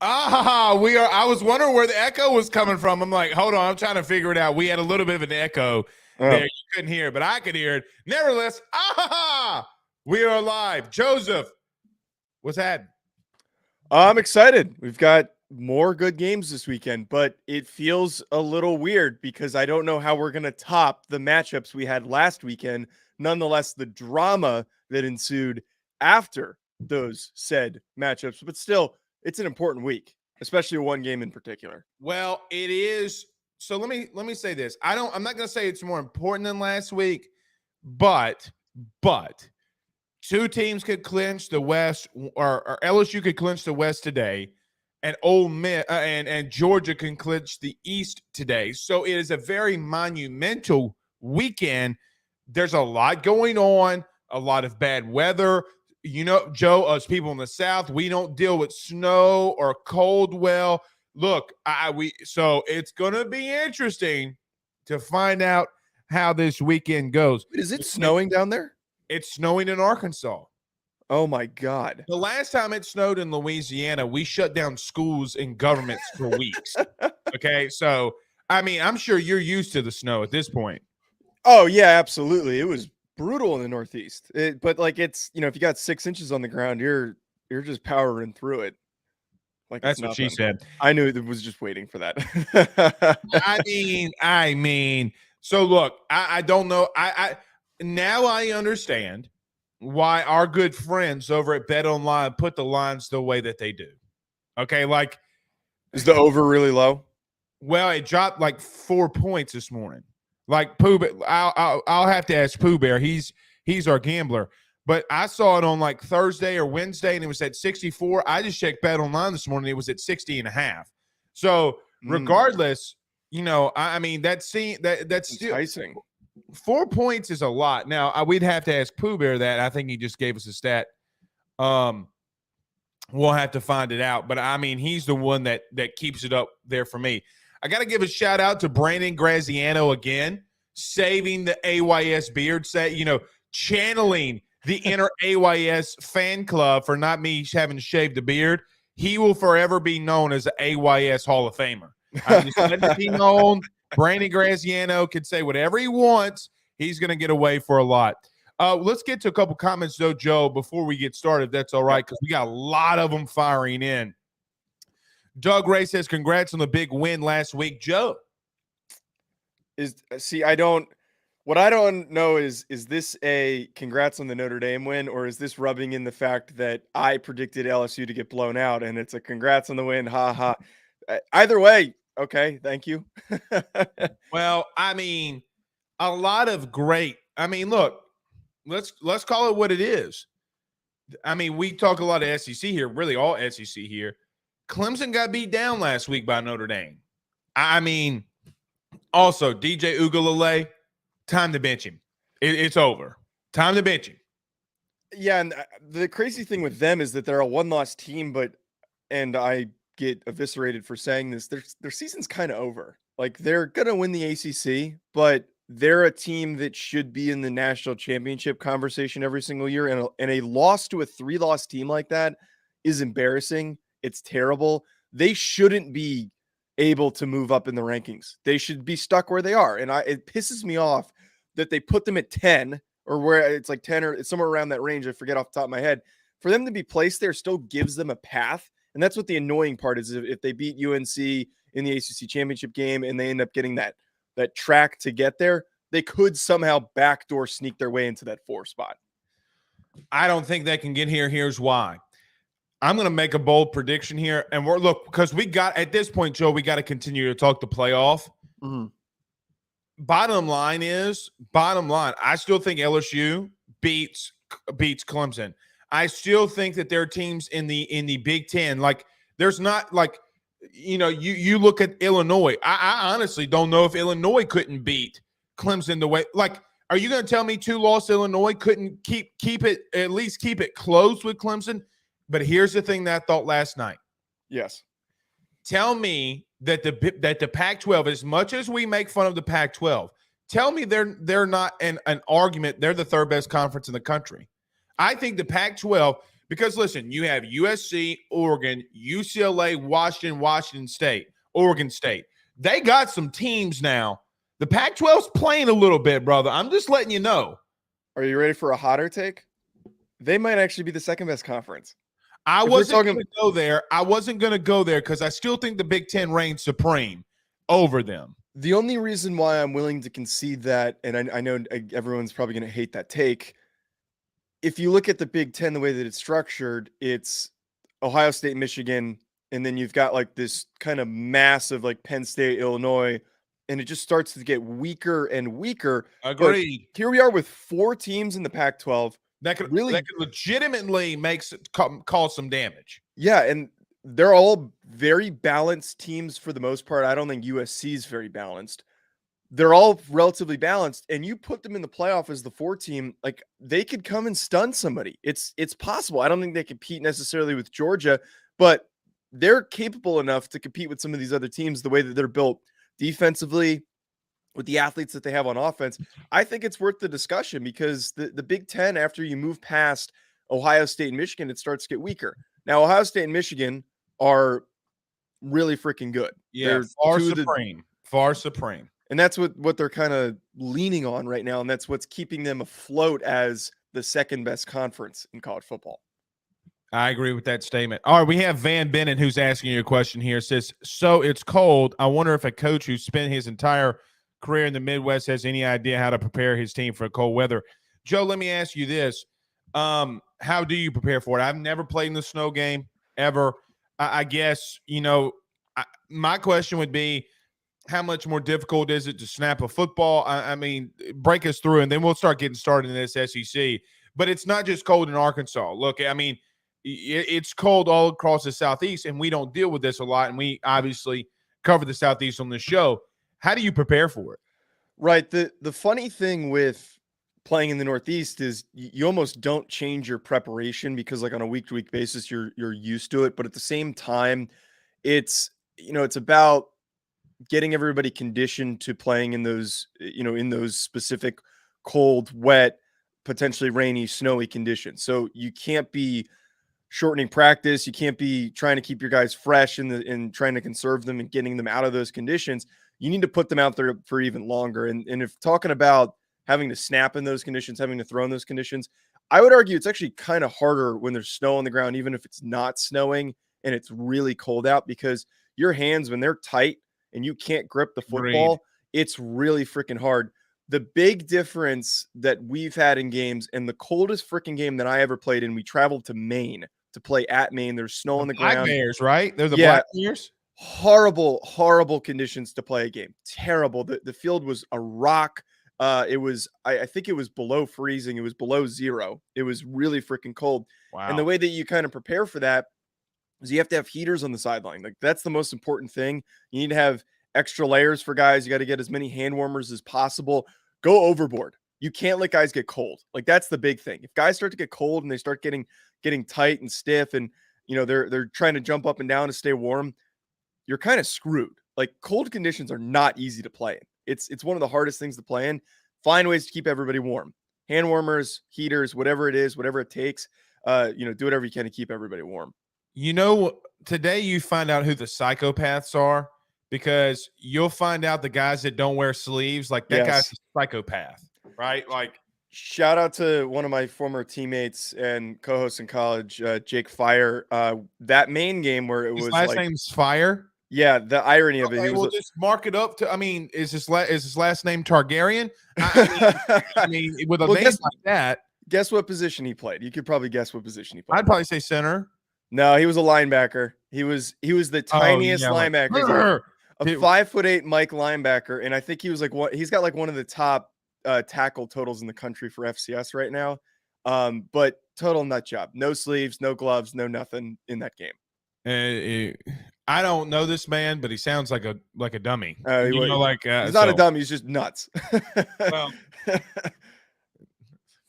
I was wondering where the echo was coming from. I'm like, hold on, I'm trying to figure it out. We had a little bit of an echo there. You couldn't hear it, but I could hear it. Nevertheless, we are live. Joseph, what's that? I'm excited. We've got more good games this weekend, but it feels a little weird because I don't know how we're going to top the matchups we had last weekend. Nonetheless, the drama that ensued after those said matchups, but still, it's an important week, especially one game in particular. Well, it is. So let me say this. I'm not going to say it's more important than last week, but two teams could clinch the West, or LSU could clinch the West today, and Ole Miss and Georgia can clinch the East today. So it is a very monumental weekend. There's a lot going on, a lot of bad weather. You know, Joe, us people in the South, we don't deal with snow or cold well. Look, so it's going to be interesting to find out how this weekend goes. Is it snowing down there? It's snowing in Arkansas. Oh, my God. The last time it snowed in Louisiana, we shut down schools and governments for weeks. Okay, so, I mean, I'm sure you're used to the snow at this point. Oh, yeah, absolutely. It was brutal in the Northeast. But, like, it's, you know, if you got 6 inches on the ground, you're just powering through it. Like that's what she said. I knew it was just waiting for that. I mean, so look, I don't know. Now I understand why our good friends over at Bet Online put the lines the way that they do. Okay, like, is the over really low? Well, it dropped like 4 points this morning. Like Pooh Bear, I'll have to ask Pooh Bear. He's our gambler. But I saw it on like Thursday or Wednesday, and it was at 64. I just checked Bet Online this morning. It was at 60.5. So regardless, you know, I mean, that's still enticing. 4 points is a lot. Now, we'd have to ask Pooh Bear that. I think he just gave us a stat. We'll have to find it out. But, I mean, he's the one that keeps it up there for me. I got to give a shout-out to Brandon Graziano again, saving the AYS beard set, you know, channeling the inner AYS fan club for not me having shaved the beard. He will forever be known as the AYS Hall of Famer. I just let it be known. Brandon Graziano can say whatever he wants. He's going to get away for a lot. Let's get to a couple comments, though, Joe, before we get started. That's all right, because we got a lot of them firing in. Doug Ray says, congrats on the big win last week. Joe. What I don't know is this a congrats on the Notre Dame win, or is this rubbing in the fact that I predicted LSU to get blown out and it's a congrats on the win? Ha ha. Either way, okay, thank you. Well, I mean, a lot of great. I mean, look, let's call it what it is. I mean, we talk a lot of SEC here, really all SEC here. Clemson got beat down last week by Notre Dame. I mean, also DJ Uiagalelei, time to bench him. It's over. Time to bench him. Yeah, and the crazy thing with them is that they're a one-loss team, and I get eviscerated for saying this, their season's kind of over. Like, they're going to win the ACC, but they're a team that should be in the national championship conversation every single year, and a loss to a 3-loss team like that is embarrassing. It's terrible. They shouldn't be able to move up in the rankings. They should be stuck where they are, and it pisses me off that they put them at 10, or where it's like 10 or it's somewhere around that range. I forget off the top of my head. For them to be placed there still gives them a path. And that's what the annoying part is. If they beat UNC in the ACC championship game and they end up getting that track to get there, they could somehow backdoor sneak their way into that 4 spot. I don't think they can get here. Here's why. I'm going to make a bold prediction here. And because we got, at this point, Joe, we got to continue to talk the playoff. Mm-hmm. Bottom line, I still think LSU beats Clemson. I still think that there are teams in the Big Ten. Like, there's not, like, you know, you look at Illinois. I honestly don't know if Illinois couldn't beat Clemson the way. Like, are you going to tell me 2-loss Illinois couldn't keep it, at least keep it close with Clemson? But here's the thing that I thought last night. Yes. Tell me that the Pac-12, as much as we make fun of the Pac-12, tell me they're not an argument. They're the third best conference in the country. I think the Pac-12, Because listen, you have USC, Oregon, UCLA, Washington State, Oregon State. They got some teams now. The Pac-12's playing a little bit, brother. I'm just letting you know. Are you ready for a hotter take? They might actually be the second best conference. I wasn't going to go there. I wasn't going to go there because I still think the Big Ten reigns supreme over them. The only reason why I'm willing to concede that, and I know everyone's probably going to hate that take, if you look at the Big Ten, the way that it's structured, it's Ohio State, Michigan, and then you've got like this kind of massive like Penn State, Illinois, and it just starts to get weaker and weaker. Agreed. But here we are with 4 teams in the Pac-12 that could legitimately cause some damage. Yeah, and they're all very balanced teams for the most part. I don't think USC is very balanced. They're all relatively balanced, and you put them in the playoff as the 4 team, like they could come and stun somebody. It's possible. I don't think they compete necessarily with Georgia, but they're capable enough to compete with some of these other teams the way that they're built defensively with the athletes that they have on offense. I think it's worth the discussion because the Big Ten, after you move past Ohio State and Michigan, it starts to get weaker. Now, Ohio State and Michigan are really freaking good. Yeah, far supreme. And that's what they're kind of leaning on right now, and that's what's keeping them afloat as the second best conference in college football. I agree with that statement. All right, we have Van Bennett who's asking you a question here. It says, so it's cold. I wonder if a coach who spent his entire career in the Midwest has any idea how to prepare his team for cold weather. Joe, let me ask you this. How do you prepare for it? I've never played in the snow game ever. I guess, my question would be, how much more difficult is it to snap a football? I mean, break us through, and then we'll start getting started in this SEC. But it's not just cold in Arkansas. Look, I mean, it's cold all across the Southeast, and we don't deal with this a lot, and we obviously cover the Southeast on this show. How do you prepare for it? Right. The funny thing with playing in the Northeast is you almost don't change your preparation because like on a week-to-week basis, you're used to it. But at the same time, it's about getting everybody conditioned to playing in those, in those specific cold, wet, potentially rainy, snowy conditions. So you can't be shortening practice. You can't be trying to keep your guys fresh and trying to conserve them and getting them out of those conditions. You need to put them out there for even longer. And if talking about having to snap in those conditions, having to throw in those conditions, I would argue it's actually kind of harder when there's snow on the ground, even if it's not snowing and it's really cold out, because your hands, when they're tight and you can't grip the football, Agreed. It's really freaking hard. The big difference that we've had in games, and the coldest freaking game that I ever played in, we traveled to Maine to play at Maine. There's snow on the ground. Black Bears, right? They're the Black Bears. Horrible conditions to play a game. Terrible. The field was a rock. It was, I think it was below freezing. It was below 0. It was really freaking cold. Wow. And the way that you kind of prepare for that is you have to have heaters on the sideline. Like that's the most important thing. You need to have extra layers for guys. You got to get as many hand warmers as possible. Go overboard. You can't let guys get cold. Like that's the big thing. If guys start to get cold and they start getting tight and stiff, and they're trying to jump up and down to stay warm, you're kind of screwed. Like cold conditions are not easy to play in. It's one of the hardest things to play in. Find ways to keep everybody warm. Hand warmers, heaters, whatever it is, whatever it takes. Do whatever you can to keep everybody warm. Today you find out who the psychopaths are, because you'll find out the guys that don't wear sleeves, like that guy's a psychopath, right? Like, shout out to one of my former teammates and co-hosts in college, Jake Fire. That main game where his last name's Fire. Yeah, the irony of it. Okay, we'll just mark it up to. I mean, is his last name Targaryen? I mean, with a name like that. Guess what position he played? You could probably guess what position he played. I'd probably say center. No, he was a linebacker. He was the tiniest linebacker. A 5'8" Mike linebacker, and I think he was like he's got like one of the top tackle totals in the country for FCS right now. But total nut job. No sleeves, no gloves, no nothing in that game. I don't know this man, but he sounds like a dummy. He's not a dummy. He's just nuts. Well,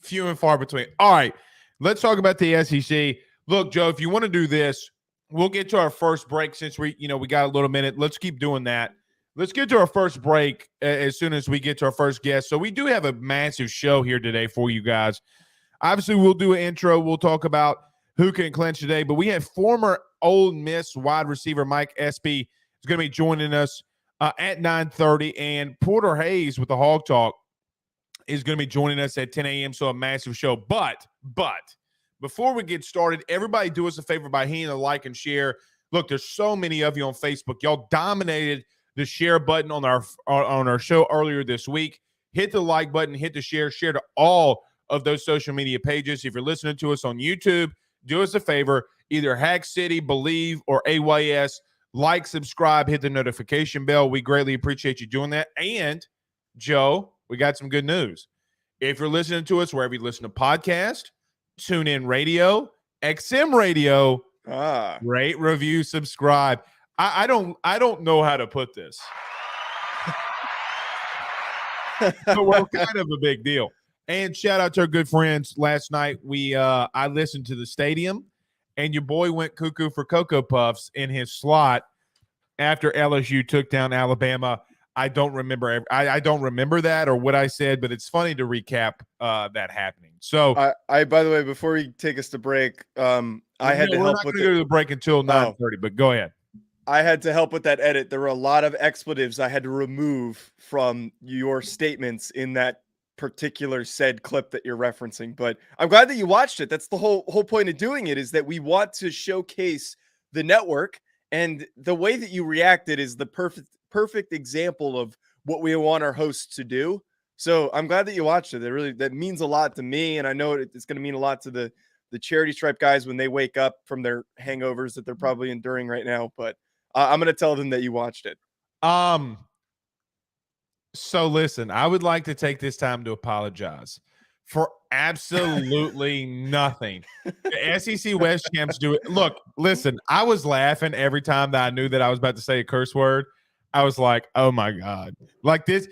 few and far between. All right, let's talk about the SEC. Look, Joe, if you want to do this, we'll get to our first break since we got a little minute. Let's keep doing that. Let's get to our first break as soon as we get to our first guest. So we do have a massive show here today for you guys. Obviously, we'll do an intro. We'll talk about who can clinch today. But we have former Ole Miss wide receiver Mike Espy is going to be joining us at 9:30, and Porter Hayes with the Hawg Talk is going to be joining us at 10 a.m. So a massive show. But before we get started, everybody do us a favor by hitting a like and share. Look, there's so many of you on Facebook. Y'all dominated the share button on our show earlier this week. Hit the like button, hit the share to all of those social media pages. If you're listening to us on YouTube, do us a favor, either Hack City, Bleav, or AYS. Like, subscribe, hit the notification bell. We greatly appreciate you doing that. And, Joe, we got some good news. If you're listening to us wherever you listen to podcast, TuneIn Radio, XM Radio, rate, review, subscribe. I don't know how to put this. So we're kind of a big deal. And shout out to our good friends. Last night I listened to the stadium, and your boy went cuckoo for Cocoa Puffs in his slot after LSU took down Alabama. I don't remember I don't remember that or what I said, but it's funny to recap that happening. So I by the way, before we take us to break, I had to help with go to the break until 9:30, but go ahead. I had to help with that edit. There were a lot of expletives I had to remove from your statements in that particular said clip that you're referencing. But I'm glad that you watched it. That's the whole point of doing it, is that we want to showcase the network, and the way that you reacted is the perfect example of what we want our hosts to do. So I'm glad that you watched it. That means a lot to me, and I know it's going to mean a lot to the Charity Stripe guys when they wake up from their hangovers that they're probably enduring right now. But I'm going to tell them that you watched it. So listen, I would like to take this time to apologize for absolutely nothing. The SEC West champs do it. Look, listen, I was laughing every time that I knew that I was about to say a curse word. I was like, oh my God. Like this.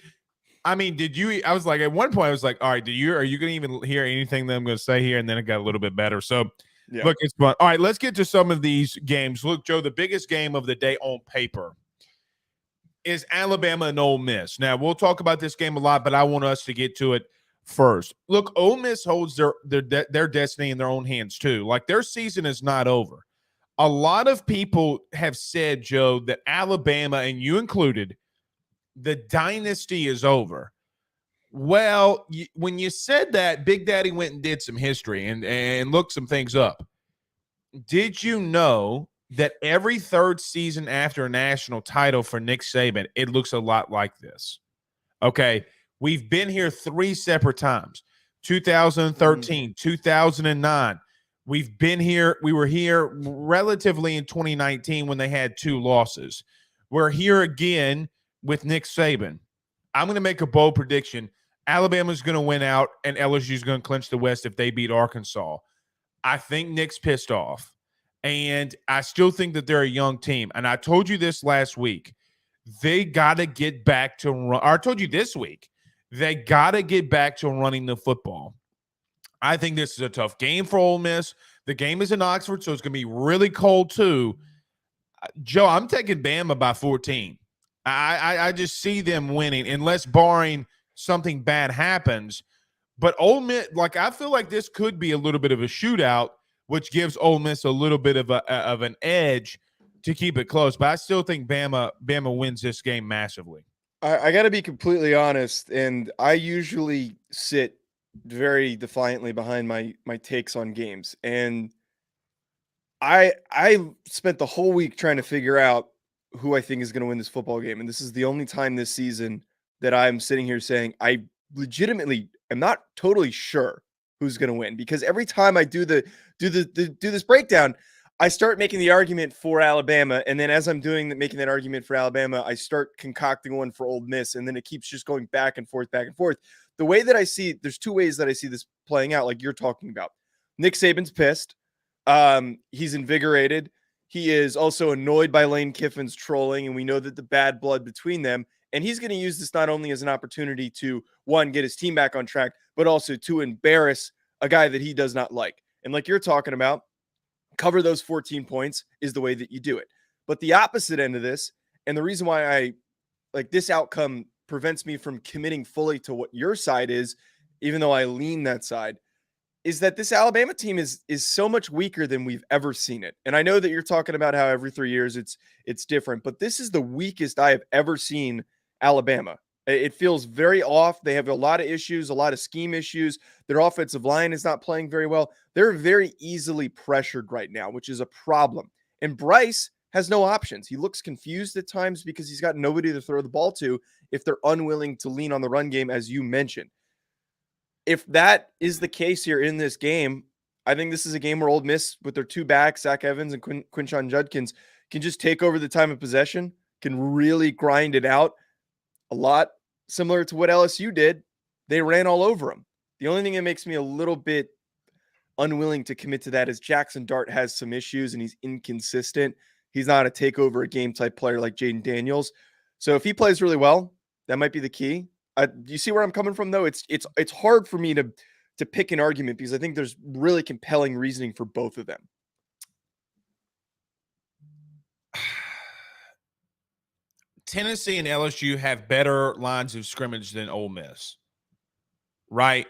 I mean, I was like, at one point I was like, all right, are you going to even hear anything that I'm going to say here? And then it got a little bit better. So yeah. Look, it's fun. All right, let's get to some of these games. Look, Joe, the biggest game of the day on paper is Alabama and Ole Miss. Now, we'll talk about this game a lot, but I want us to get to it first. Look, Ole Miss holds their destiny in their own hands too. Like, their season is not over. A lot of people have said, Joe, that Alabama, and you included, the dynasty is over. Well, when you said that, Big Daddy went and did some history and looked some things up. Did you know that every third season after a national title for Nick Saban, it looks a lot like this? Okay, we've been here 3 separate times. 2013, 2009. We've been here. We were here relatively in 2019 when they had 2 losses. We're here again with Nick Saban. I'm going to make a bold prediction. Alabama's going to win out, and LSU's going to clinch the West if they beat Arkansas. I think Nick's pissed off, and I still think that they're a young team. And I told you this last week. They got to get back to run. Or I told you this week. They got to get back to running the football. I think this is a tough game for Ole Miss. The game is in Oxford, so it's going to be really cold too. Joe, I'm taking Bama by 14. I just see them winning, unless barring something bad happens. But Ole Miss, like, I feel like this could be a little bit of a shootout, which gives Ole Miss a little bit of an edge to keep it close. But I still think Bama wins this game massively. I got to be completely honest, and I usually sit very defiantly behind my takes on games. And I spent the whole week trying to figure out who I think is going to win this football game. And this is the only time this season that I'm sitting here saying I legitimately am not totally sure who's going to win, because every time I do this breakdown, I start making the argument for Alabama, and then as I'm making that argument for Alabama, I start concocting one for Ole Miss, and then it keeps just going back and forth. The way that I see, there's 2 ways that I see this playing out, like you're talking about. Nick Saban's pissed. He's invigorated. He is also annoyed by Lane Kiffin's trolling, and we know that the bad blood between them. And he's going to use this not only as an opportunity to, 1, get his team back on track, but also to embarrass a guy that he does not like. And like you're talking about, cover those 14 points is the way that you do it. But the opposite end of this, and the reason why I like this outcome prevents me from committing fully to what your side is, even though I lean that side, is that this Alabama team is so much weaker than we've ever seen it. And I know that you're talking about how every 3 years it's different, but this is the weakest I have ever seen Alabama. It feels very off. They have a lot of issues, a lot of scheme issues. Their offensive line is not playing very well. They're very easily pressured right now, which is a problem. And Bryce has no options. He looks confused at times because he's got nobody to throw the ball to if they're unwilling to lean on the run game, as you mentioned. If that is the case here in this game, I think this is a game where Ole Miss, with their two backs, Zach Evans and Quinshon Judkins, can just take over the time of possession, can really grind it out a lot similar to what LSU did. They ran all over them. The only thing that makes me a little bit unwilling to commit to that is Jackson Dart has some issues and he's inconsistent. He's not a take over a game type player like Jaden Daniels. So if he plays really well, that might be the key. Do you see where I'm coming from, though? It's hard for me to pick an argument because I think there's really compelling reasoning for both of them. Tennessee and LSU have better lines of scrimmage than Ole Miss, right?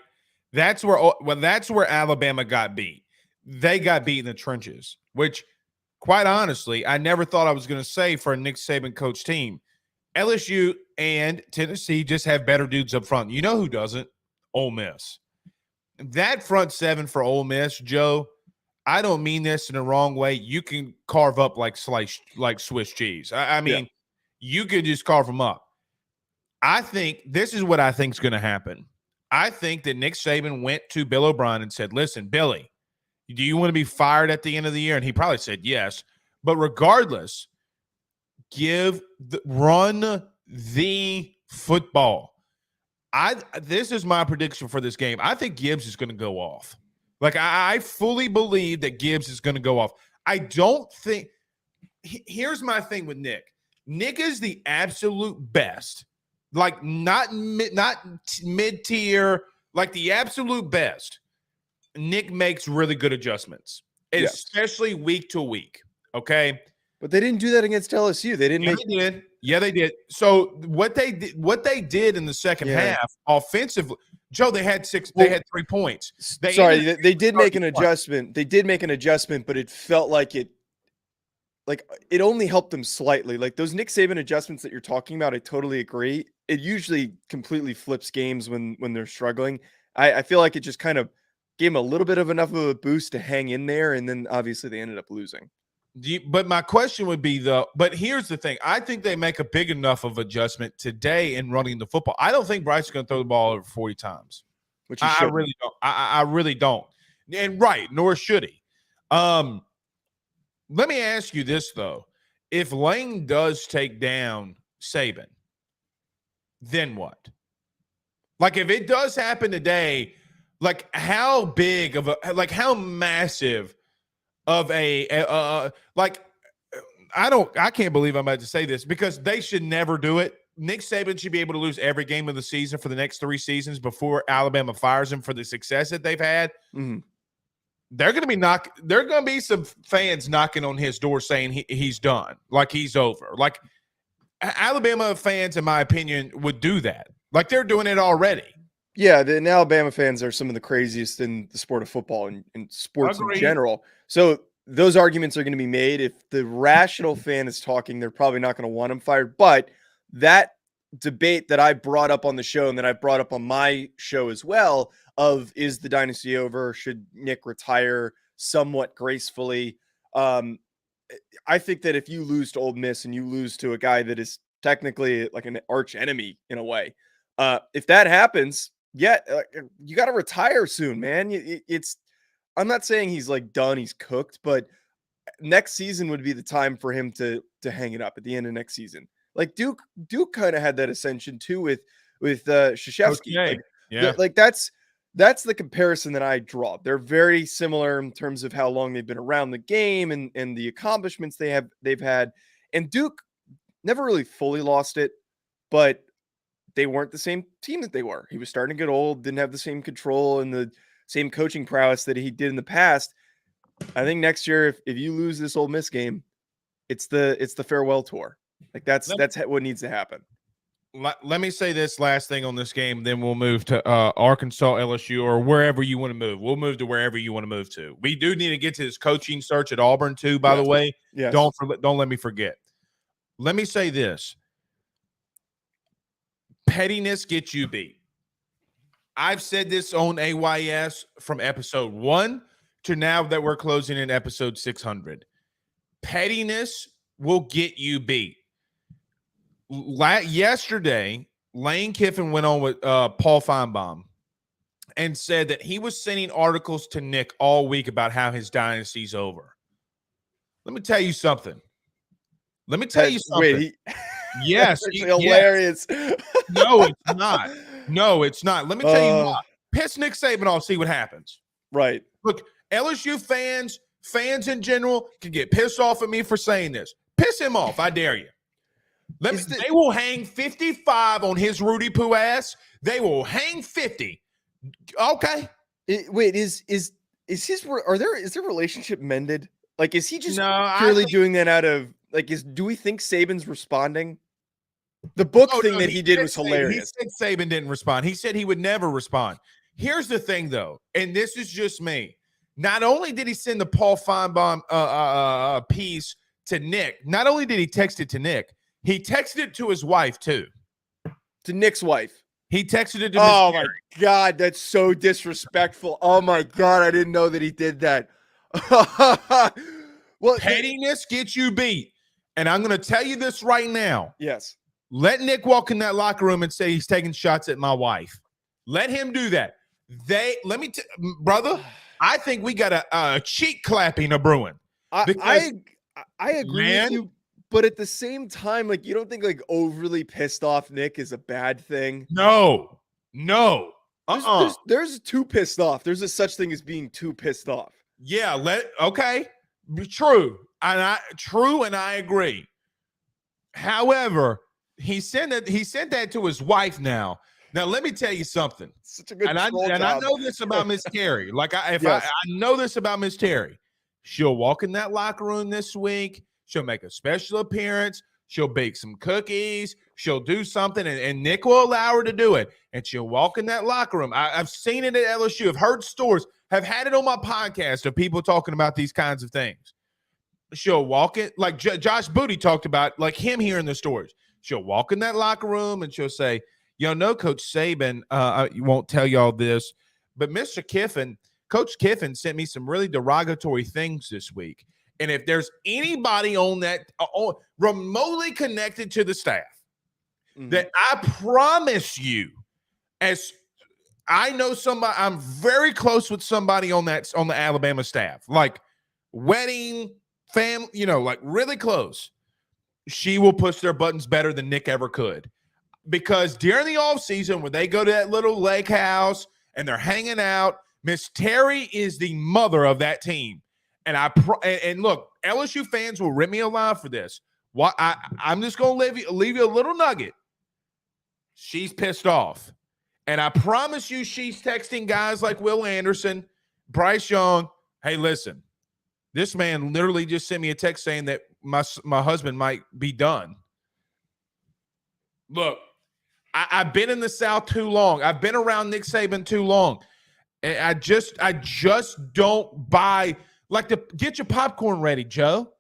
That's where Alabama got beat. They got beat in the trenches, which, quite honestly, I never thought I was going to say for a Nick Saban coach team. LSU and Tennessee just have better dudes up front. You know who doesn't? Ole Miss. That front seven for Ole Miss, Joe, I don't mean this in the wrong way. You can carve up like Swiss cheese. I mean, you could just carve them up. I think this is what I think is going to happen. I think that Nick Saban went to Bill O'Brien and said, listen, Billy, do you want to be fired at the end of the year? And he probably said yes. But regardless, run the football. This is my prediction for this game. I think Gibbs is going to go off. Like, I fully believe that Gibbs is going to go off. I don't think – here's my thing with Nick. Nick is the absolute best. Like, not mid-tier, like the absolute best. Nick makes really good adjustments, especially week to week, okay? But they didn't do that against LSU. They didn't. They did. Yeah, they did. So what they did in the second half offensively, Joe, they had 3 points. They did make an adjustment. They did make an adjustment, but it felt like it only helped them slightly. Like those Nick Saban adjustments that you're talking about, I totally agree. It usually completely flips games when they're struggling. I feel like it just kind of gave them a little bit of enough of a boost to hang in there, and then obviously they ended up losing. But my question would be, but here's the thing. I think they make a big enough of adjustment today in running the football. I don't think Bryce is going to throw the ball over 40 times. Which he should. I really don't. I really don't. And nor should he. Let me ask you this, though. If Lane does take down Saban, then what? Like, if it does happen today, like, how big of how massive of I can't believe I'm about to say this because they should never do it. Nick Saban should be able to lose every game of the season for the next 3 seasons before Alabama fires him for the success that they've had. Mm-hmm. There are going to be some fans knocking on his door saying he's done, like he's over. Like Alabama fans, in my opinion, would do that. Like they're doing it already. Yeah, the Alabama fans are some of the craziest in the sport of football and sports in general. So those arguments are going to be made. If the rational fan is talking, they're probably not going to want him fired. But that debate that I brought up on the show and that I brought up on my show as well of is the dynasty over? Should Nick retire somewhat gracefully? I think that if you lose to Ole Miss and you lose to a guy that is technically like an arch enemy in a way, if that happens, you got to retire soon, man. I'm not saying he's like done, he's cooked, but next season would be the time for him to hang it up at the end of next season. Like Duke kind of had that ascension too with Krzyzewski. Okay. Like that's the comparison that I draw. They're very similar in terms of how long they've been around the game and the accomplishments they've had. And Duke never really fully lost it, but they weren't the same team that they were. He was starting to get old, didn't have the same control and the same coaching prowess that he did in the past. I think next year, if you lose this Ole Miss game, it's the farewell tour. Like that's what needs to happen. let me say this last thing on this game, then we'll move to Arkansas, LSU, or wherever you want to move. We'll move to wherever you want to move to. We do need to get to this coaching search at Auburn too, by the way. Yes. Don't let me forget. Let me say this. Pettiness gets you beat. I've said this on AYS from episode 1 to now that we're closing in episode 600. Pettiness will get you beat. Yesterday, Lane Kiffin went on with Paul Feinbaum and said that he was sending articles to Nick all week about how his dynasty's over. Let me tell you something. Wait, yes, hilarious. No, it's not. No, it's not. Let me tell you why. Piss Nick Saban off, see what happens. Right. Look, LSU fans in general can get pissed off at me for saying this. Piss him off. I dare you. They will hang 55 on his Rudy Poo ass. They will hang 50. Okay. Is their relationship mended? Like, is he just purely doing that out of do we think Saban's responding? The book thing that he did was hilarious. He said Saban didn't respond. He said he would never respond. Here's the thing, though, and this is just me. Not only did he send the Paul Feinbaum piece to Nick, not only did he text it to Nick, he texted it to his wife, too. To Nick's wife. He texted it to Oh, Miss my God. That's so disrespectful. Oh, my God. I didn't know that he did that. Well, pettiness gets you beat. And I'm going to tell you this right now. Yes. Let Nick walk in that locker room and say he's taking shots at my wife. Let him do that. Brother, I think we got a cheek clapping a brewing. I agree with you. But at the same time, like, you don't think like overly pissed off Nick is a bad thing? No. There's too pissed off. There's a such thing as being too pissed off. Yeah. Okay. True. And I agree. However, he sent that to his wife now. Now, let me tell you something. Such a good I know this about Miss Terry. I know this about Miss Terry. She'll walk in that locker room this week. She'll make a special appearance. She'll bake some cookies. She'll do something, and Nick will allow her to do it. And she'll walk in that locker room. I've seen it at LSU. I've heard stories. Have had it on my podcast of people talking about these kinds of things. She'll walk in, like Josh Booty talked about, like him hearing the stories. She'll walk in that locker room, and she'll say, Coach Saban, won't tell y'all this, but Mr. Kiffin, Coach Kiffin sent me some really derogatory things this week. And if there's anybody on that remotely connected to the staff, that I promise you, as I know somebody, I'm very close with somebody on the Alabama staff, like wedding, family, like really close. She will push their buttons better than Nick ever could. Because during the offseason, when they go to that little lake house and they're hanging out, Miss Terry is the mother of that team. And and look, LSU fans will rip me alive for this. I'm just going to leave you a little nugget. She's pissed off. And I promise you she's texting guys like Will Anderson, Bryce Young. Hey, listen, this man literally just sent me a text saying that my husband might be done. Look, I've been in the South too long. I've been around Nick Saban too long. And I just don't buy – like, get your popcorn ready, Joe.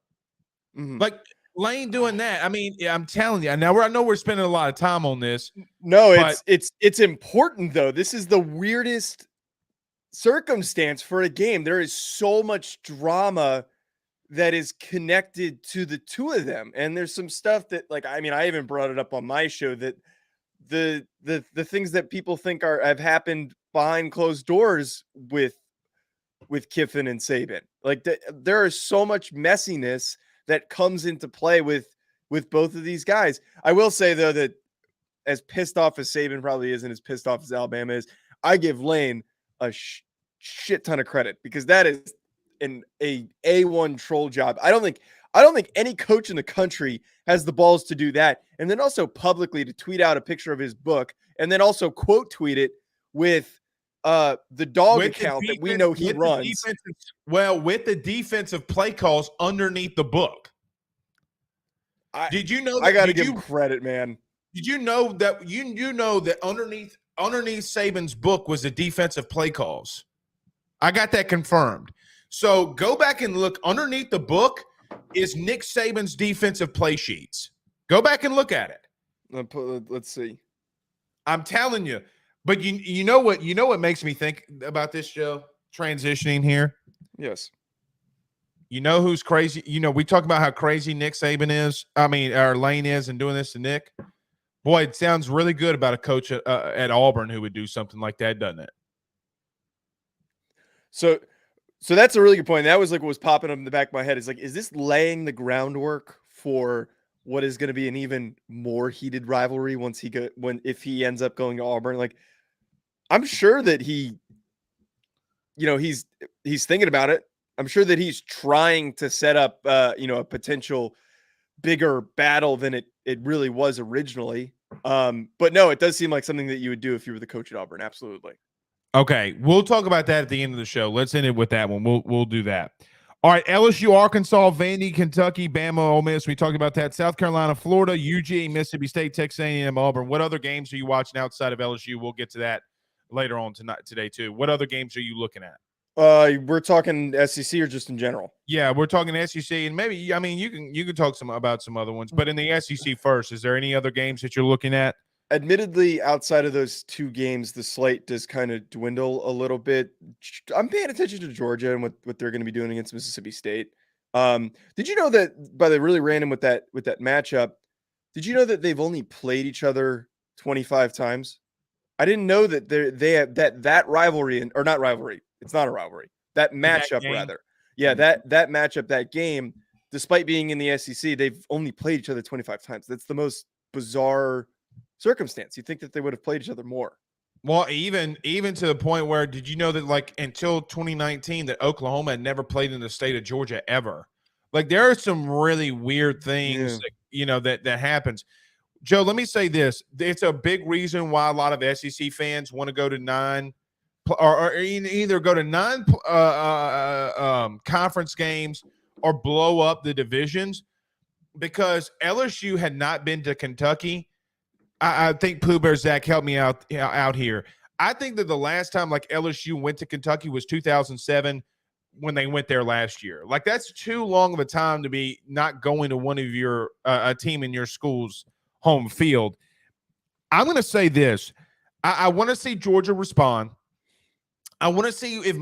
Mm-hmm. Like, Lane doing that. I mean, I'm telling you. Now, I know we're spending a lot of time on this. No, it's important, though. This is the weirdest circumstance for a game. There is so much drama that is connected to the two of them. And there's some stuff that, like, I mean, I even brought it up on my show that the things that people think have happened behind closed doors with Kiffin and Saban. Like, there is so much messiness that comes into play with both of these guys. I will say, though, that as pissed off as Saban probably isn't as pissed off as Alabama is, I give Lane a shit ton of credit, because that is an A1 troll job. I don't think any coach in the country has the balls to do that. And then also publicly to tweet out a picture of his book and then also quote tweet it with the dog account that we know he runs. With the defensive play calls underneath the book. Did you know that? I got to give him credit, man. Did you know that you know that underneath Saban's book was the defensive play calls? I got that confirmed. So go back and look underneath the book is Nick Saban's defensive play sheets. Go back and look at it. Let's see. I'm telling you. But you know what makes me think about this, Joe? Transitioning here. Yes. You know who's crazy? You know, we talk about how crazy Nick Saban is. I mean, or Lane is, and doing this to Nick. Boy, it sounds really good about a coach at Auburn who would do something like that, doesn't it? So that's a really good point. That was like what was popping up in the back of my head. Is like, is this laying the groundwork for what is going to be an even more heated rivalry if he ends up going to Auburn? Like, I'm sure that he's thinking about it. I'm sure that he's trying to set up, a potential bigger battle than it really was originally. But no, it does seem like something that you would do if you were the coach at Auburn. Absolutely. Okay, we'll talk about that at the end of the show. Let's end it with that one. We'll do that. All right, LSU, Arkansas, Vandy, Kentucky, Bama, Ole Miss. We talked about that. South Carolina, Florida, UGA, Mississippi State, Texas A&M, Auburn. What other games are you watching outside of LSU? We'll get to that later on today too. What other games are you looking at? We're talking SEC or just in general? Yeah, we're talking SEC, and maybe you can talk about some other ones. But in the SEC first, is there any other games that you're looking at? Admittedly, outside of those two games, the slate does kind of dwindle a little bit. I'm paying attention to Georgia and what they're going to be doing against Mississippi State. Did you know that, by the really random with that matchup, did you know that they've only played each other 25 times? I didn't know that they have that rivalry, or not rivalry. It's not a rivalry. That matchup, rather. Yeah, that matchup, that game, despite being in the SEC, they've only played each other 25 times. That's the most bizarre circumstance. You'd think that they would have played each other more. Well, even to the point where, did you know that like until 2019 that Oklahoma had never played in the state of Georgia ever? Like there are some really weird things that happens. Joe, let me say this. It's a big reason why a lot of SEC fans want to go to or either go to 9 conference games or blow up the divisions, because LSU had not been to Kentucky. I think Pooh Bear Zach helped me out here. I think that the last time like LSU went to Kentucky was 2007 when they went there last year. Like that's too long of a time to be not going to one of your a team in your school's home field. I'm going to say this. I want to see Georgia respond. I want to see if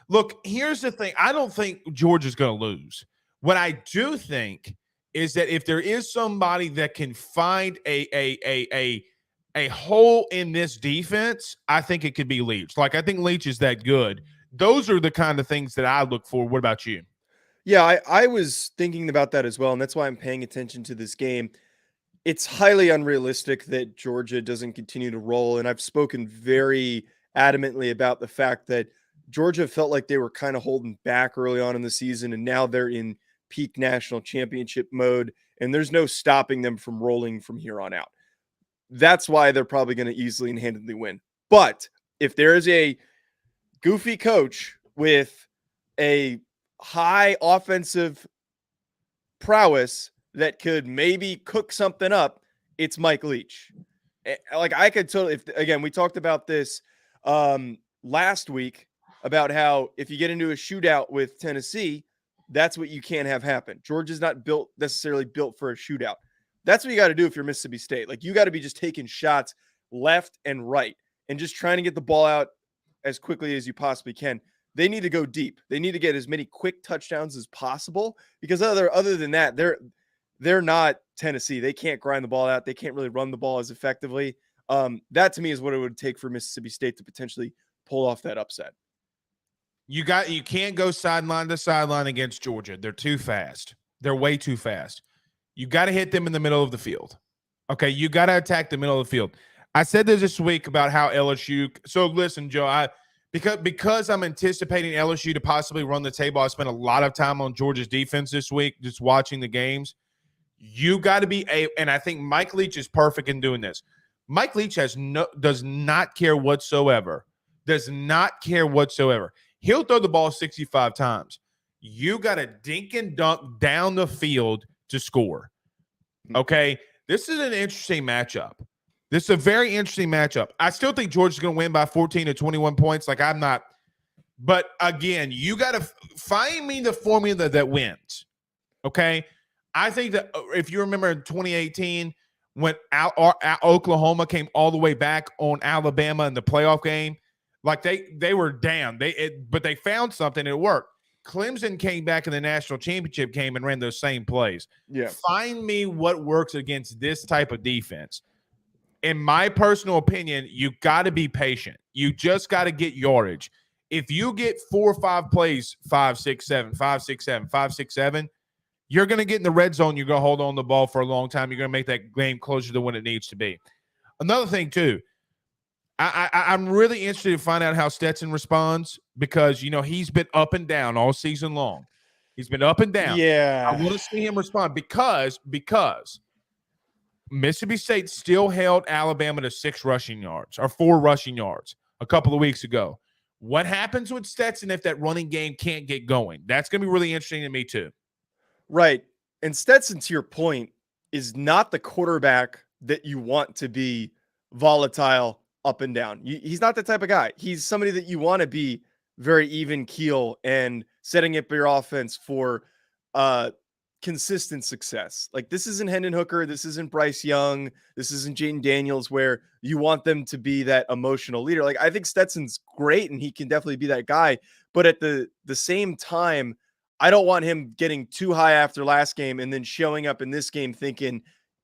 look, here's the thing. I don't think Georgia's going to lose. What I do think is that if there is somebody that can find a hole in this defense, I think it could be Leach. Like, I think Leach is that good. Those are the kind of things that I look for. What about you? Yeah, I was thinking about that as well, and that's why I'm paying attention to this game. It's highly unrealistic that Georgia doesn't continue to roll, and I've spoken very adamantly about the fact that Georgia felt like they were kind of holding back early on in the season, and now they're in peak national championship mode, and there's no stopping them from rolling from here on out. That's why they're probably going to easily and handedly win. But if there is a goofy coach with a high offensive prowess that could maybe cook something up, it's Mike Leach. Like I could totally, again, we talked about this last week about how if you get into a shootout with Tennessee, that's what you can't have happen. Georgia's not necessarily built for a shootout. That's what you got to do if you're Mississippi State. Like you got to be just taking shots left and right and just trying to get the ball out as quickly as you possibly can. They need to go deep. They need to get as many quick touchdowns as possible, because other than that, they're not Tennessee. They can't grind the ball out. They can't really run the ball as effectively. That to me is what it would take for Mississippi State to potentially pull off that upset. You can't go sideline to sideline against Georgia. They're too fast. They're way too fast. You got to hit them in the middle of the field. Okay, you got to attack the middle of the field. I said this week about how LSU. So listen, Joe, because I'm anticipating LSU to possibly run the table, I spent a lot of time on Georgia's defense this week, just watching the games. You got to be and I think Mike Leach is perfect in doing this. Mike Leach does not care whatsoever. Does not care whatsoever. He'll throw the ball 65 times. You got to dink and dunk down the field to score. Okay? This is an interesting matchup. This is a very interesting matchup. I still think Georgia's going to win by 14 to 21 points. Like, I'm not. But again, you got to find me the formula that wins. Okay? I think that if you remember in 2018, when Oklahoma came all the way back on Alabama in the playoff game, like they were down. But they found something and it worked. Clemson came back in the national championship game and ran those same plays. Yeah. Find me what works against this type of defense. In my personal opinion, you got to be patient. You just got to get yardage. If you get 4 or 5 plays, 5, 6, 7, 5, 6, 7, 5, 6, 7, you're going to get in the red zone. You're going to hold on the ball for a long time. You're going to make that game closer to when it needs to be. Another thing, too, I'm really interested to find out how Stetson responds because, he's been up and down all season long. He's been up and down. Yeah. I want to see him respond because Mississippi State still held Alabama to 6 rushing yards or 4 rushing yards a couple of weeks ago. What happens with Stetson if that running game can't get going? That's going to be really interesting to me too. Right. And Stetson, to your point, is not the quarterback that you want to be volatile up and down. He's not the type of guy. He's somebody that you want to be very even keel and setting up your offense for consistent success. Like, this isn't Hendon Hooker. This isn't Bryce Young. This isn't Jaden Daniels, where you want them to be that emotional leader. Like, I think Stetson's great and he can definitely be that guy. But at the same time, I don't want him getting too high after last game and then showing up in this game thinking,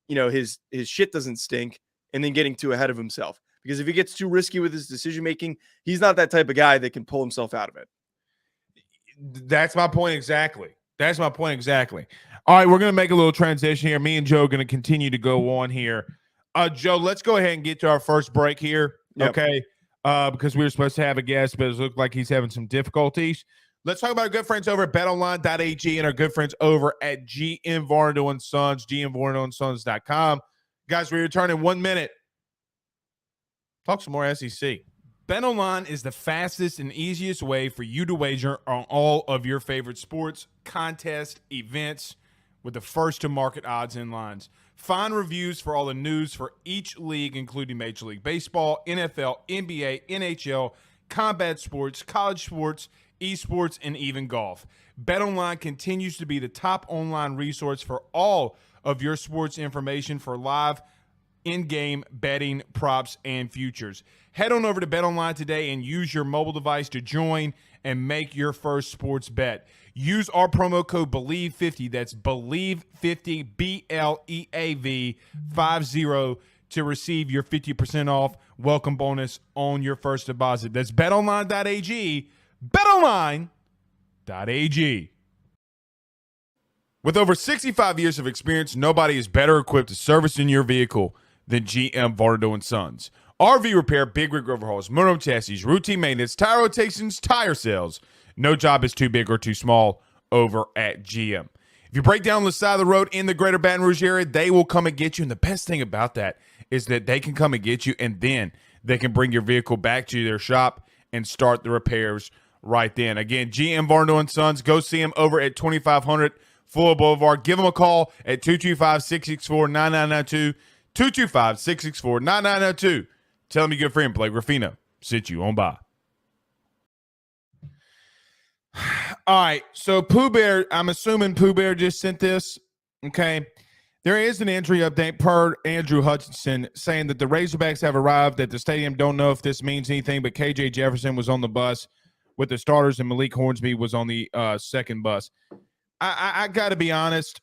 his shit doesn't stink and then getting too ahead of himself. Because if he gets too risky with his decision-making, he's not that type of guy that can pull himself out of it. That's my point exactly. All right, we're going to make a little transition here. Me and Joe are going to continue to go on here. Joe, let's go ahead and get to our first break here, okay? Because we were supposed to have a guest, but it looked like he's having some difficulties. Let's talk about our good friends over at betonline.ag and our good friends over at GM Varnado & Sons, gmvarnadosons.com. Guys, we return in 1 minute. Talk some more SEC. BetOnline is the fastest and easiest way for you to wager on all of your favorite sports, contests, events with the first-to-market odds and lines. Find reviews for all the news for each league, including Major League Baseball, NFL, NBA, NHL, combat sports, college sports, esports, and even golf. BetOnline continues to be the top online resource for all of your sports information for live in-game betting, props, and futures. Head on over to BetOnline today and use your mobile device to join and make your first sports bet. Use our promo code Bleav50, that's Bleav50, BLEAV 50, to receive your 50% off welcome bonus on your first deposit. That's betonline.ag, betonline.ag. With over 65 years of experience, nobody is better equipped to service in your vehicle than GM Varnado & Sons. RV repair, big rig overhauls, motorhome chassis, routine maintenance, tire rotations, tire sales. No job is too big or too small over at GM. If you break down the side of the road in the greater Baton Rouge area, they will come and get you. And the best thing about that is that they can come and get you, and then they can bring your vehicle back to their shop and start the repairs right then. Again, GM Varnado & Sons. Go see them over at 2500 Fuller Boulevard. Give them a call at 225-664-9992. 225-664-9992. Tell them your good friend Blake Ruffino sent you on by. All right, so Pooh Bear, I'm assuming Pooh Bear just sent this, okay? There is an injury update per Andrew Hutchinson saying that the Razorbacks have arrived at the stadium. Don't know if this means anything, but KJ Jefferson was on the bus with the starters and Malik Hornsby was on the second bus. I got to be honest.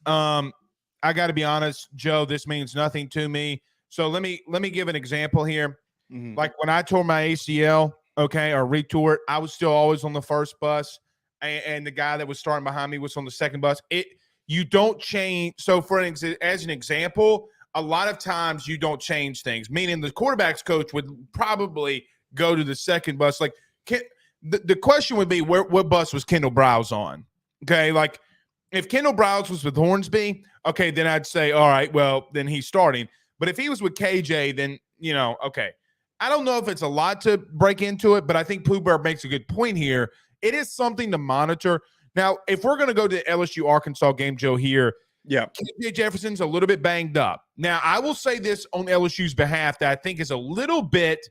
Joe, this means nothing to me. So let me give an example here. Mm-hmm. Like when I tore my ACL, okay, or retore it, I was still always on the first bus, and the guy that was starting behind me was on the second bus. You don't change. So as an example, a lot of times you don't change things, meaning the quarterback's coach would probably go to the second bus. Like the question would be, what bus was Kendall Browse on? Okay, like if Kendall Browse was with Hornsby, okay, then I'd say, all right, well, then he's starting. But if he was with KJ, then, okay. I don't know if it's a lot to break into it, but I think Pooh Bear makes a good point here. It is something to monitor. Now, if we're going to go to the LSU-Arkansas game, Joe, here, Yeah. KJ Jefferson's a little bit banged up. Now, I will say this on LSU's behalf that I think is a little bit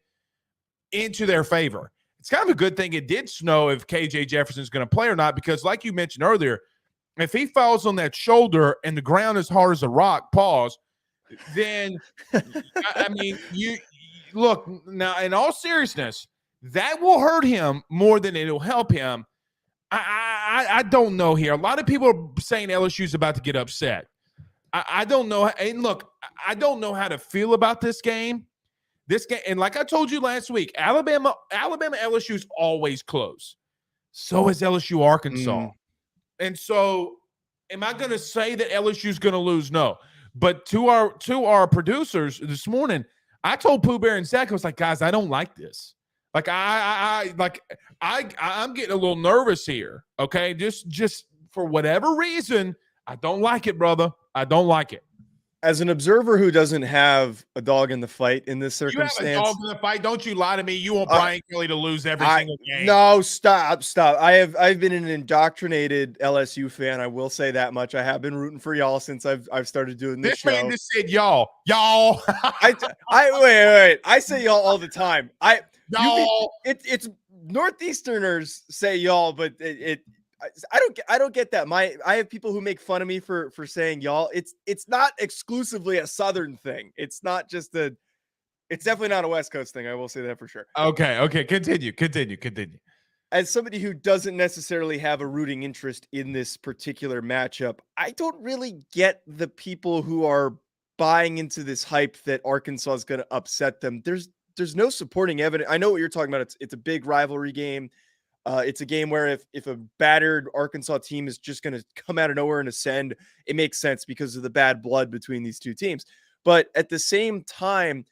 into their favor. It's kind of a good thing it did snow if KJ Jefferson's going to play or not, because like you mentioned earlier, if he falls on that shoulder and the ground is hard as a rock, then I mean, you look now. In all seriousness, that will hurt him more than it'll help him. I don't know here. A lot of people are saying LSU's about to get upset. I don't know. And look, I don't know how to feel about this game. And like I told you last week, Alabama, LSU's always close. So is LSU, Arkansas. And so, am I going to say that LSU's going to lose? No. But to our producers this morning, I told Pooh Bear and Zach, I was like, guys, I don't like this. Like I'm getting a little nervous here. Okay, just for whatever reason, I don't like it, brother. I don't like it. As an observer who doesn't have a dog in the fight in this circumstance, you have a dog in the fight. Don't you lie to me. You want Brian Kelly to lose every single game. No, stop. I've been an indoctrinated LSU fan. I will say that much. I have been rooting for y'all since I've started doing this show. Man just said y'all. Wait. I say y'all all the time. Y'all. It's Northeasterners say y'all, but I don't get that. I have people who make fun of me for saying y'all. It's not exclusively a Southern thing. It's definitely not a West Coast thing. I will say that for sure. Okay. Continue. As somebody who doesn't necessarily have a rooting interest in this particular matchup, I don't really get the people who are buying into this hype that Arkansas is going to upset them. There's no supporting evidence. I know what you're talking about. It's a big rivalry game. It's a game where if a battered Arkansas team is just going to come out of nowhere and ascend, it makes sense because of the bad blood between these two teams. But at the same time,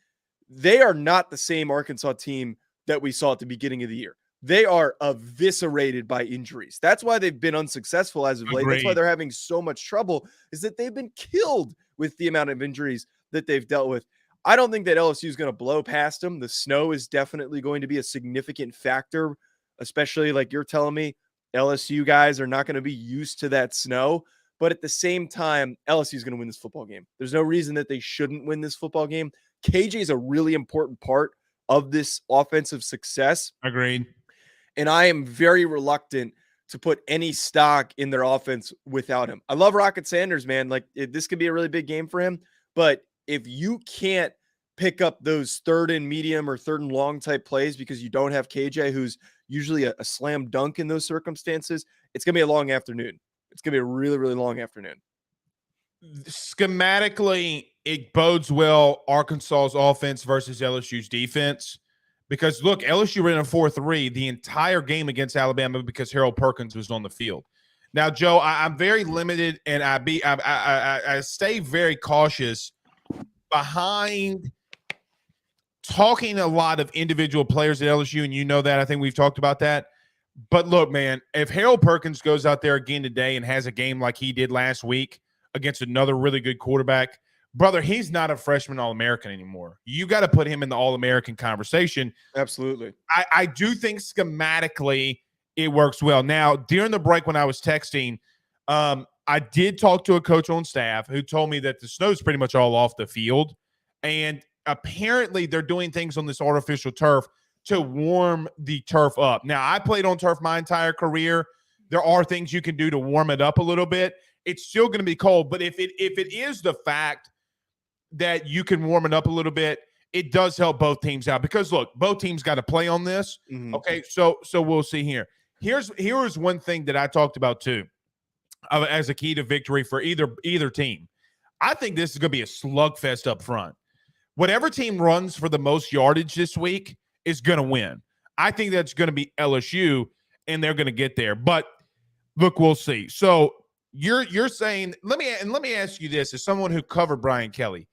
they are not the same Arkansas team that we saw at the beginning of the year. They are eviscerated by injuries. That's why they've been unsuccessful as of late. Agreed. That's why they're having so much trouble, is that they've been killed with the amount of injuries that they've dealt with. I don't think that LSU is going to blow past them. The snow is definitely going to be a significant factor, especially like you're telling me, LSU guys are not going to be used to that snow. But at the same time, LSU is going to win this football game. There's no reason that they shouldn't win this football game. KJ is a really important part of this offensive success. Agreed. And I am very reluctant to put any stock in their offense without him. I love Rocket Sanders, man. Like, this could be a really big game for him. But if you can't pick up those third and medium or third and long type plays because you don't have KJ, who's usually a slam dunk in those circumstances, it's going to be a long afternoon. It's going to be a really, really long afternoon. Schematically, it bodes well Arkansas's offense versus LSU's defense. Because, look, LSU ran a 4-3 the entire game against Alabama because Harold Perkins was on the field. Now, Joe, I'm very limited, and I stay very cautious behind talking a lot of individual players at LSU, and you know that. I think we've talked about that. But, look, man, if Harold Perkins goes out there again today and has a game like he did last week against another really good quarterback, brother, he's not a freshman All-American anymore. You got to put him in the All-American conversation. Absolutely. I do think schematically it works well. Now, during the break when I was texting, I did talk to a coach on staff who told me that the snow's pretty much all off the field. And apparently they're doing things on this artificial turf to warm the turf up. Now, I played on turf my entire career. There are things you can do to warm it up a little bit. It's still going to be cold. But if it is the fact that you can warm it up a little bit, it does help both teams out because, look, both teams got to play on this. Mm-hmm. Okay, so we'll see here. Here's one thing that I talked about too as a key to victory for either team. I think this is going to be a slugfest up front. Whatever team runs for the most yardage this week is going to win. I think that's going to be LSU, and they're going to get there. But, look, we'll see. So you're saying – let me ask you this as someone who covered Brian Kelly.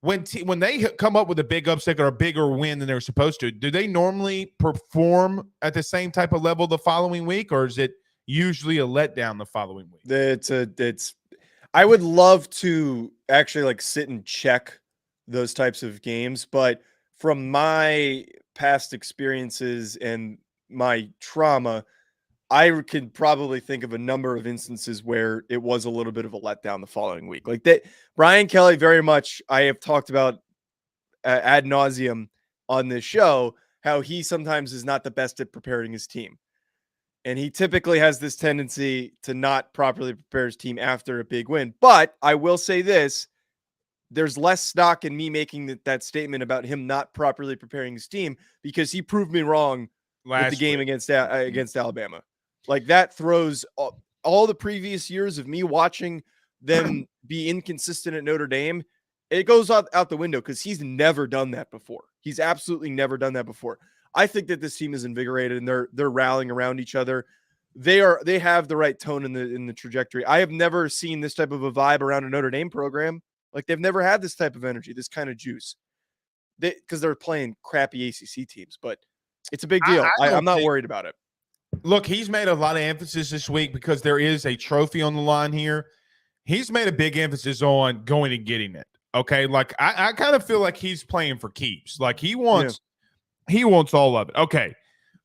When they come up with a big upset or a bigger win than they're supposed to, do they normally perform at the same type of level the following week, or is it usually a letdown the following week? I would love to actually like sit and check those types of games, but from my past experiences and my trauma, I can probably think of a number of instances where it was a little bit of a letdown the following week. Like that, Brian Kelly, very much, I have talked about ad nauseum on this show, how he sometimes is not the best at preparing his team. And he typically has this tendency to not properly prepare his team after a big win. But I will say this, there's less stock in me making that statement about him not properly preparing his team because he proved me wrong with the game against Alabama. Like that throws all the previous years of me watching them be inconsistent at Notre Dame. It goes out the window because he's never done that before. He's absolutely never done that before. I think that this team is invigorated and they're rallying around each other. They have the right tone in the trajectory. I have never seen this type of a vibe around a Notre Dame program. Like they've never had this type of energy, this kind of juice. Because they're playing crappy ACC teams, but it's a big deal. I'm not worried about it. Look, he's made a lot of emphasis this week because there is a trophy on the line here. He's made a big emphasis on going and getting it. Okay, like I kind of feel like he's playing for keeps. Like he wants all of it. Okay,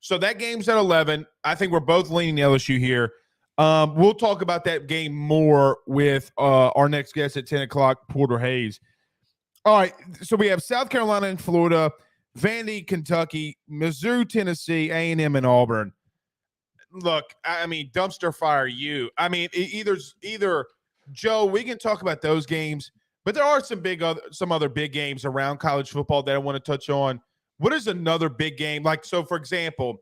so that game's at 11. I think we're both leaning LSU here. We'll talk about that game more with our next guest at 10 o'clock, Porter Hayes. All right, so we have South Carolina and Florida, Vandy, Kentucky, Mizzou, Tennessee, A&M, and Auburn. Look, I mean, dumpster fire you. I mean, either Joe, we can talk about those games, but there are some other big games around college football that I want to touch on. What is another big game? Like, so for example,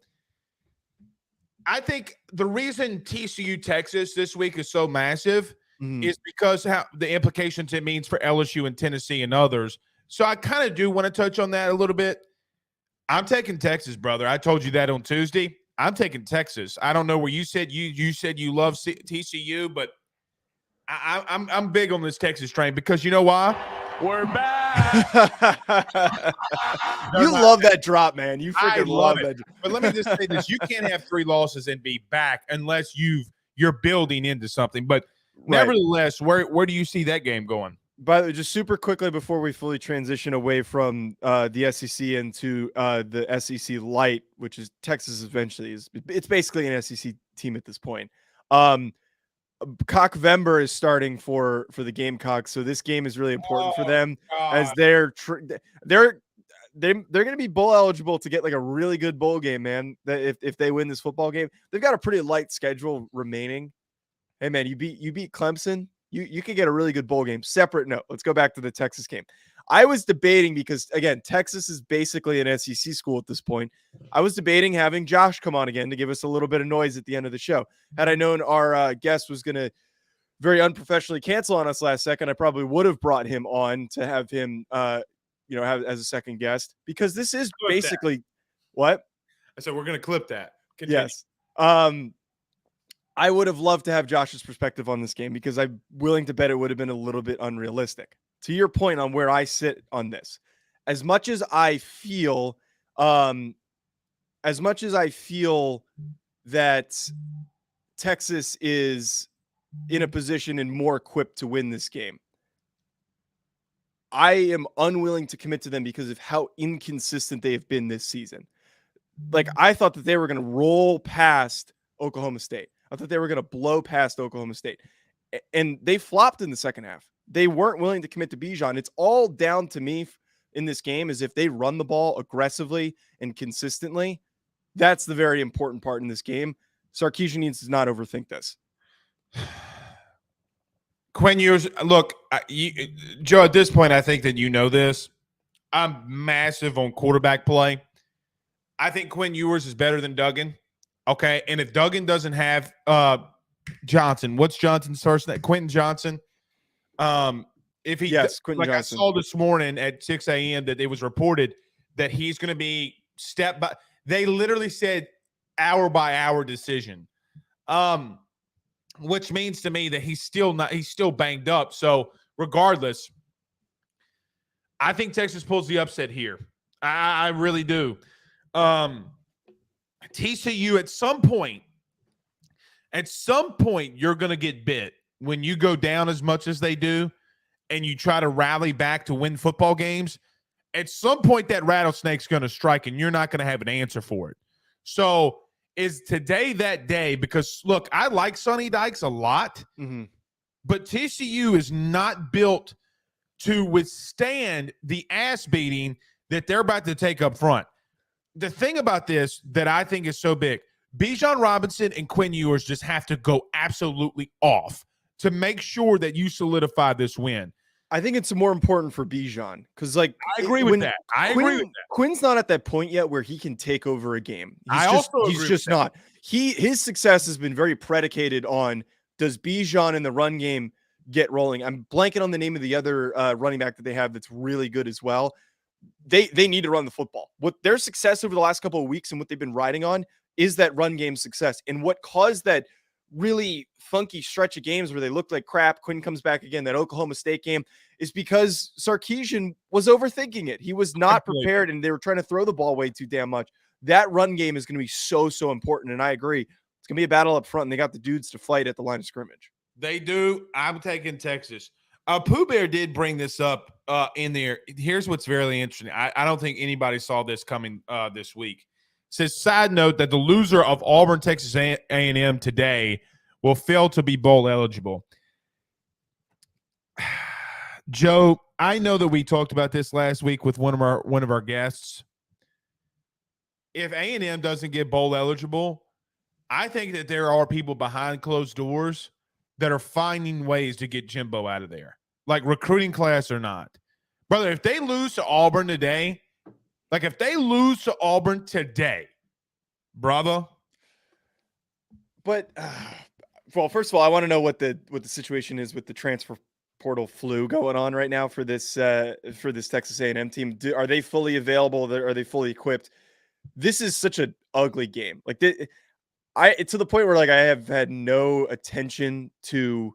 I think the reason TCU Texas this week is so massive is because how the implications it means for LSU and Tennessee and others. So I kind of do want to touch on that a little bit. I'm taking Texas, brother. I told you that on Tuesday. I'm taking Texas. I don't know where you said you said you love TCU, but I'm big on this Texas train because you know why? We're back. You love that drop, man. You freaking love that. But let me just say this: you can't have 3 losses and be back unless you're building into something. But nevertheless, where do you see that game going? By the way, just super quickly before we fully transition away from the SEC into the SEC Light, which is Texas eventually it's basically an SEC team at this point. Cockvember is starting for the Gamecocks, so this game is really important for them as they're going to be bowl eligible to get like a really good bowl game, man. That if they win this football game, they've got a pretty light schedule remaining. Hey, man, you beat Clemson. You could get a really good bowl game. Separate note. Let's go back to the Texas game. I was debating because, again, Texas is basically an SEC school at this point. I was debating having Josh come on again to give us a little bit of noise at the end of the show. Had I known our guest was going to very unprofessionally cancel on us last second, I probably would have brought him on to have him, have as a second guest because this is basically what? I said we're going to clip that. Continue. Yes. I would have loved to have Josh's perspective on this game because I'm willing to bet it would have been a little bit unrealistic. To your point on where I sit on this, as much as I feel that Texas is in a position and more equipped to win this game, I am unwilling to commit to them because of how inconsistent they have been this season. Like, I thought that they were going to roll past Oklahoma State. I thought they were going to blow past Oklahoma State. And they flopped in the second half. They weren't willing to commit to Bijan. It's all down to me in this game is if they run the ball aggressively and consistently, that's the very important part in this game. Sarkisian needs to not overthink this. Quinn Ewers, look, Joe, at this point, I think that you know this. I'm massive on quarterback play. I think Quinn Ewers is better than Duggan. Okay, and if Duggan doesn't have Johnson, what's Johnson's first name? Quentin Johnson. If he, Quentin Johnson. I saw this morning at 6 a.m. that it was reported that he's going to be step by. They literally said hour by hour decision, which means to me that he's still banged up. So regardless, I think Texas pulls the upset here. I really do. TCU at some point, you're going to get bit when you go down as much as they do and you try to rally back to win football games. At some point, that rattlesnake's going to strike and you're not going to have an answer for it. So is today that day? Because look, I like Sonny Dykes a lot, but TCU is not built to withstand the ass beating that they're about to take up front. The thing about this that I think is so big, Bijan Robinson and Quinn Ewers just have to go absolutely off to make sure that you solidify this win. I think it's more important for Bijan because, like, I agree with that. I agree with that. Quinn's not at that point yet where he can take over a game. He's just not. His success has been very predicated on, does Bijan in the run game get rolling? I'm blanking on the name of the other running back that they have that's really good as well. They need to run the football. What their success over the last couple of weeks and what they've been riding on is that run game success. And what caused that really funky stretch of games where they looked like crap, Quinn comes back again, that Oklahoma State game, is because Sarkisian was overthinking it. He was not prepared, and they were trying to throw the ball way too damn much. That run game is going to be so important, and I agree. It's going to be a battle up front, and they got the dudes to fight at the line of scrimmage. They do. I'm taking Texas. Pooh Bear did bring this up in there. Here's what's very interesting. I don't think anybody saw this coming this week. It says, side note that the loser of Auburn, Texas A&M today will fail to be bowl eligible. Joe, I know that we talked about this last week with one of our guests. If A&M doesn't get bowl eligible, I think that there are people behind closed doors that are finding ways to get Jimbo out of there, like recruiting class or not. Brother, if they lose to Auburn today, brother. But well, first of all, I want to know what the situation is with the transfer portal flu going on right now for this Texas A&M team. Are they fully available? Are they fully equipped? This is such an ugly game. Like, it's to the point where, like, I have had no attention to,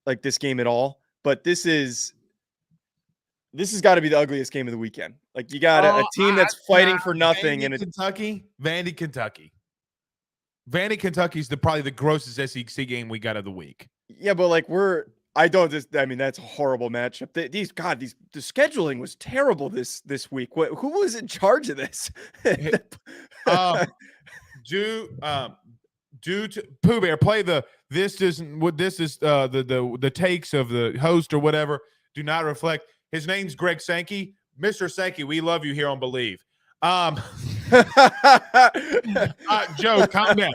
like, this game at all. But this has got to be the ugliest game of the weekend. Like, you got a team that's fighting for nothing, Vandy, Kentucky. Vandy, Kentucky's probably the grossest SEC game we got of the week. Yeah, but like that's a horrible matchup. The scheduling was terrible this week. Who was in charge of this? Due to Pooh Bear, play the takes of the host or whatever do not reflect. His name's Greg Sankey. Mr. Sankey, we love you here on Bleav. Joe, calm down.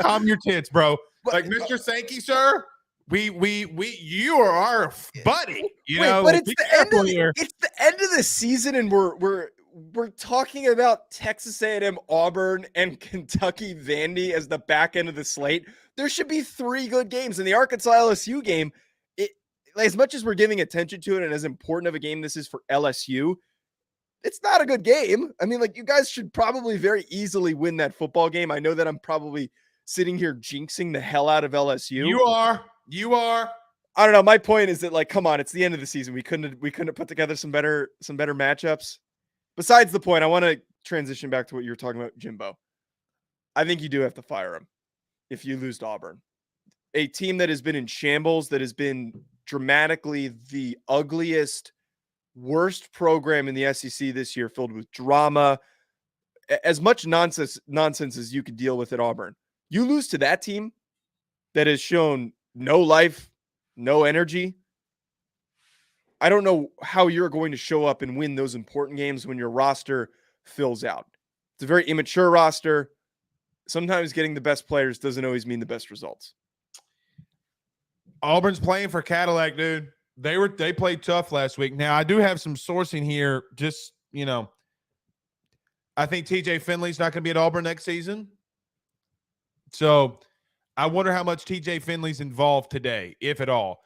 Calm your tits, bro. Like, Mr. Sankey, sir, you are our buddy. But it's the end of the season, and we're talking about Texas A&M, Auburn, and Kentucky Vandy as the back end of the slate. There should be 3 good games. In the Arkansas LSU game, as much as we're giving attention to it and as important of a game this is for LSU, it's not a good game. I mean, like, you guys should probably very easily win that football game. I know that I'm probably sitting here jinxing the hell out of LSU. You are. I don't know. My point is that, like, come on, it's the end of the season. We couldn't have put together some better matchups. Besides the point, I want to transition back to what you were talking about, Jimbo. I think you do have to fire him if you lose to Auburn. A team that has been in shambles, that has been dramatically the ugliest, worst program in the SEC this year, filled with drama, as much nonsense as you could deal with at Auburn. You lose to that team that has shown no life, no energy. I don't know how you're going to show up and win those important games when your roster fills out. It's a very immature roster. Sometimes getting the best players doesn't always mean the best results. Auburn's playing for Cadillac, dude. They played tough last week. Now, I do have some sourcing here. Just, I think TJ Finley's not going to be at Auburn next season. So I wonder how much TJ Finley's involved today, if at all.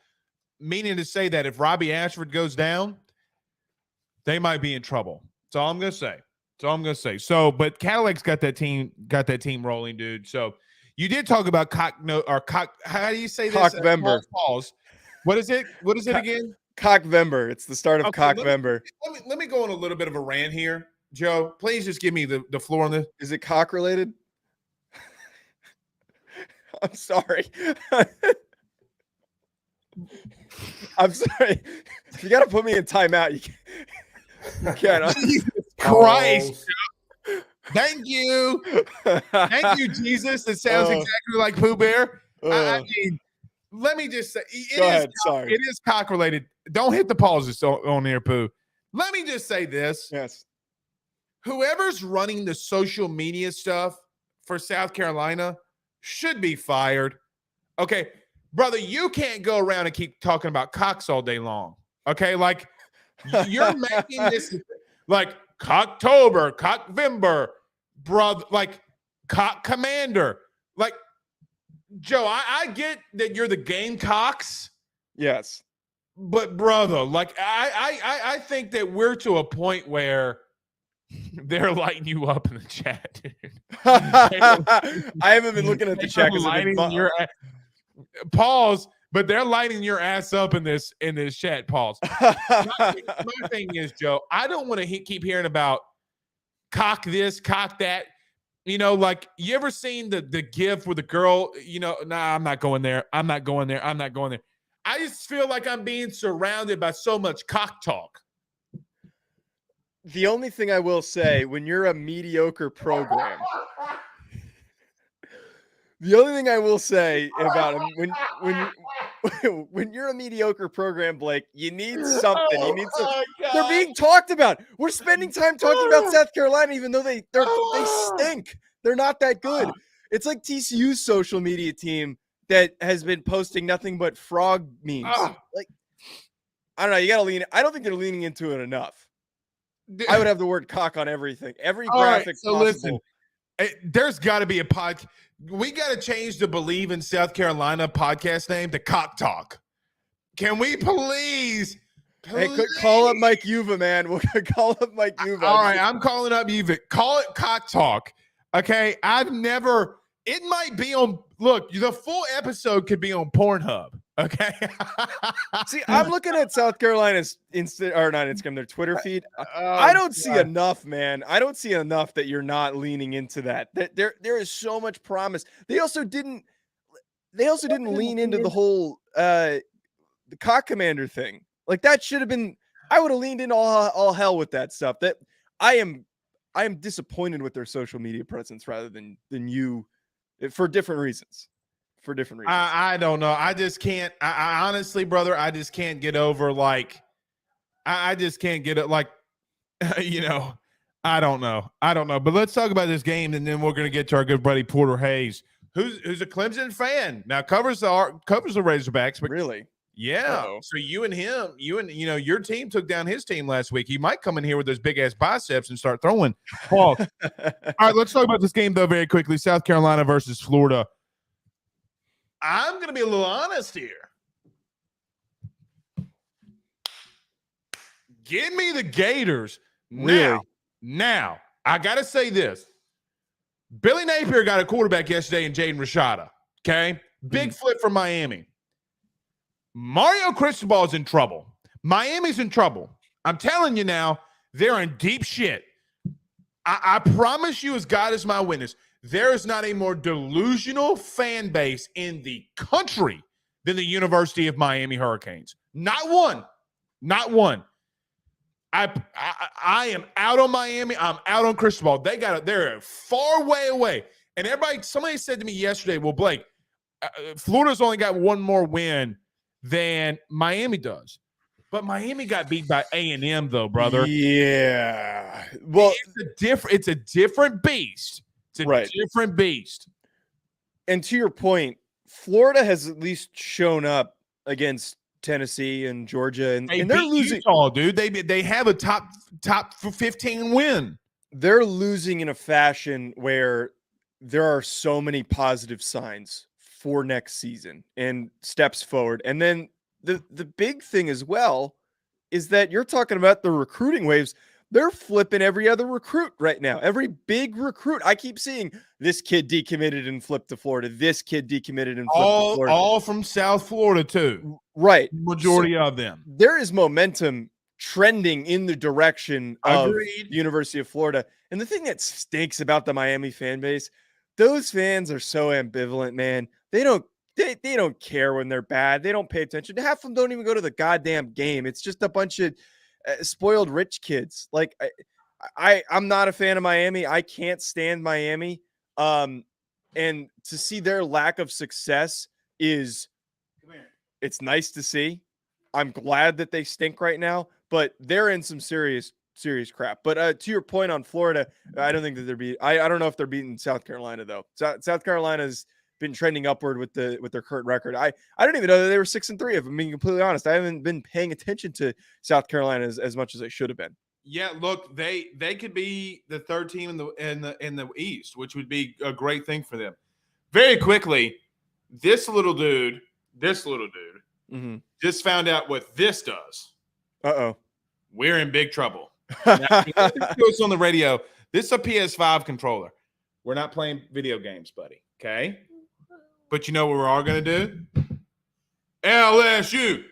Meaning to say that if Robbie Ashford goes down, they might be in trouble. That's all I'm going to say. So, but Cadillac's got that team rolling, dude. So you did talk about how do you say this? Cockvember. What is it? What is it again? Cockvember. It's the start of Cockvember. Let me go on a little bit of a rant here, Joe. Please just give me the floor on this. Is it cock related? I'm sorry. I'm sorry. You got to put me in timeout. You can't. Jesus Christ. Thank you. Thank you, Jesus. It sounds exactly like Pooh Bear. I mean, let me just say, Go ahead. Sorry. it is cock related. Don't hit the pauses on here, Pooh. Let me just say this. Yes. Whoever's running the social media stuff for South Carolina should be fired. Okay, brother, you can't go around and keep talking about cocks all day long. Okay, like you're making this like Cocktober, Cockvember, brother, like Cock Commander. Like, Joe, I get that you're the Gamecocks. Yes. But brother, like I think that we're to a point where they're lighting you up in the chat, dude. I haven't been looking at the chat because pause, but they're lighting your ass up in this chat. Pause. My thing is, Joe, I don't want to keep hearing about cock this, cock that. You know, like you ever seen the gif with the girl? You know, nah, I'm not going there. I'm not going there. I'm not going there. I just feel like I'm being surrounded by so much cock talk. The only thing I will say, when you're a mediocre program, the only thing I will say about when you're a mediocre program, Blake, you need something. You need something. They're being talked about. We're spending time talking about South Carolina, even though they stink. They're not that good. It's like TCU's social media team that has been posting nothing but frog memes. Like, I don't know. You got to lean. I don't think they're leaning into it enough. I would have the word cock on everything. Every graphic possible. Listen, there's got to be a podcast. We got to change the Bleav in South Carolina podcast name to Cock Talk. Can we please? Hey, call up Mike Yuva, man. We'll call up Mike Yuva. All right, I'm calling up Yuva. Call it Cock Talk. Okay, it might be on, look, the full episode could be on Pornhub. Okay. See, I'm looking at South Carolina's their Twitter feed. I don't see enough, man. I don't see enough that you're not leaning into that. There is so much promise. They also didn't lean into the whole the cock commander thing. Like that should have been. I would have leaned in all hell with that stuff. That I am disappointed with their social media presence rather than you, for different reasons. I don't know. I just can't. I honestly, brother, I just can't get over like. I just can't get it. Like, you know, I don't know. But let's talk about this game, and then we're gonna get to our good buddy Porter Hayes, who's a Clemson fan now. Covers the Razorbacks, but really, yeah. Uh-oh. So you and your team took down his team last week. He might come in here with those big ass biceps and start throwing. Paul. All right, let's talk about this game though very quickly. South Carolina versus Florida. I'm going to be a little honest here. Give me the Gators really. Now, I got to say this. Billy Napier got a quarterback yesterday in Jaden Rashada. Okay? Big flip for Miami. Mario Cristobal is in trouble. Miami's in trouble. I'm telling you now, they're in deep shit. I promise you, as God is my witness, there is not a more delusional fan base in the country than the University of Miami Hurricanes. Not one. I am out on Miami. I'm out on Cristobal. They're far way away. And somebody said to me yesterday, well, Blake, Florida's only got one more win than Miami does. But Miami got beat by A&M, though, brother. Yeah. Well, it's a different beast. It's a different beast. And to your point, Florida has at least shown up against Tennessee and Georgia, and they're losing. Utah, dude. They have a top 15 win. They're losing in a fashion where there are so many positive signs for next season and steps forward. And then the big thing as well is that you're talking about the recruiting waves. They're flipping every other recruit right now. Every big recruit. I keep seeing this kid decommitted and flipped to Florida. This kid decommitted and flipped to Florida. All from South Florida, too. Right. Majority of them. There is momentum trending in the direction of the University of Florida. And the thing that stinks about the Miami fan base, those fans are so ambivalent, man. They don't care when they're bad. They don't pay attention. Half of them don't even go to the goddamn game. It's just a bunch of spoiled rich kids. Like I'm not a fan of Miami. I can't stand Miami. And to see their lack of success it's nice to see. I'm glad that they stink right now, but they're in some serious crap. But to your point on Florida, I don't think that I don't know if they're beating South Carolina though. South Carolina's been trending upward with their current record. I don't even know that they were 6-3. If I'm being completely honest, I haven't been paying attention to South Carolina as much as I should have been. Yeah, look, they could be the third team in the East, which would be a great thing for them. Very quickly, this little dude just found out what this does. Uh-oh. We're in big trouble. Now, it's on the radio. This is a PS5 controller. We're not playing video games, buddy. Okay? But you know what we're all going to do? LSU.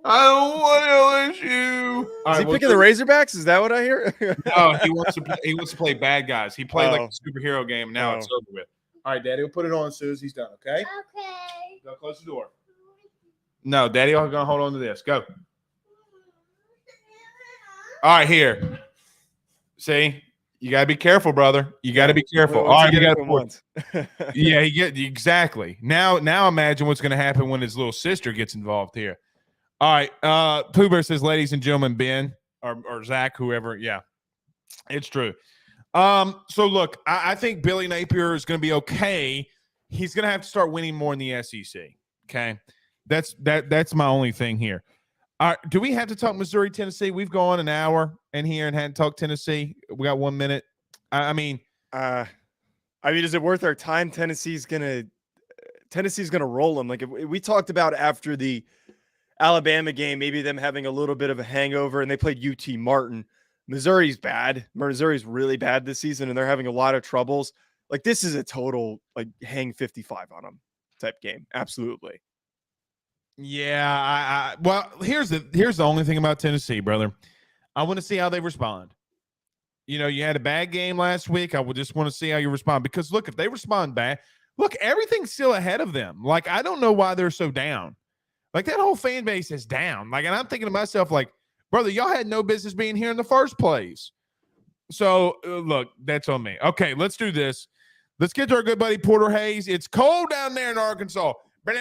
I don't want LSU. Is he picking the Razorbacks? Is that what I hear? No, he wants to play bad guys. He played like a superhero game. Now it's over with. All right, Daddy, we'll put it on as soon as he's done, okay? Okay. Go close the door. No, Daddy, I'm going to hold on to this. Go. All right, here. See? You got to be careful, brother. You got to be careful. All right, you got once. Yeah, exactly. Now imagine what's going to happen when his little sister gets involved here. All right, Pooh Bear says, ladies and gentlemen, Ben or Zach, whoever. Yeah, it's true. So look, I think Billy Napier is going to be okay. He's going to have to start winning more in the SEC. Okay, that's my only thing here. All right, do we have to talk Missouri, Tennessee? We've gone an hour in here and hadn't talked Tennessee. We got 1 minute. I mean, is it worth our time? Tennessee's gonna roll them. Like if we talked about after the Alabama game, maybe them having a little bit of a hangover, and they played UT Martin. Missouri's bad. Missouri's really bad this season, and they're having a lot of troubles. Like this is a total like hang 55 on them type game. Absolutely. Yeah. Well, here's the only thing about Tennessee, brother. I want to see how they respond. You know, you had a bad game last week. I would just want to see how you respond because look, if they respond bad, look, everything's still ahead of them. Like I don't know why they're so down. Like that whole fan base is down. Like, and I'm thinking to myself, like, brother, y'all had no business being here in the first place. So look, that's on me. Okay, let's do this. Let's get to our good buddy Porter Hayes. It's cold down there in Arkansas. We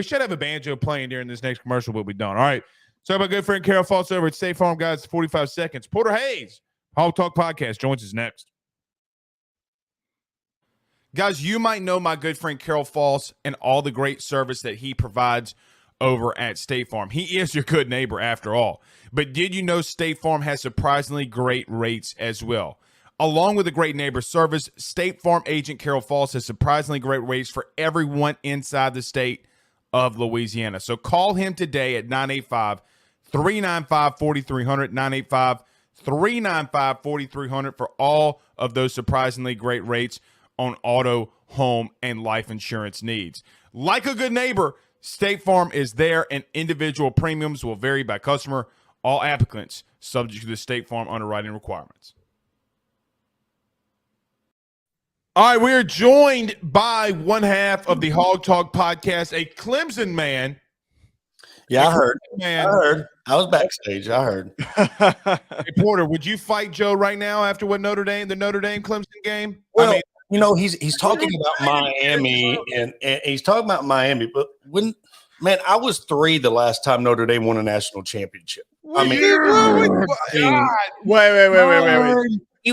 should have a banjo playing during this next commercial. We'll be done. All right. So my good friend Carol Falls over at State Farm Guys, 45 seconds. Porter Hayes, Hawg Talk Podcast, joins us next. Guys, you might know my good friend Carol Falls and all the great service that he provides over at State Farm. He is your good neighbor after all. But did you know State Farm has surprisingly great rates as well? Along with the great neighbor service, State Farm agent Carol Falls has surprisingly great rates for everyone inside the state of Louisiana. So call him today at 985-395-4300, 985-395-4300 for all of those surprisingly great rates on auto, home, and life insurance needs. Like a good neighbor, State Farm is there, and individual premiums will vary by customer. All applicants subject to the State Farm underwriting requirements. All right, we are joined by one half of the Hawg Talk Podcast, a Clemson man. Yeah, I heard. Man. I heard. I was backstage. I heard. Hey, Porter, would you fight Joe right now after the Notre Dame Clemson game? Well, I mean, you know, he's talking about Miami and he's talking about Miami, but I was 3 the last time Notre Dame won a national championship. Wait. You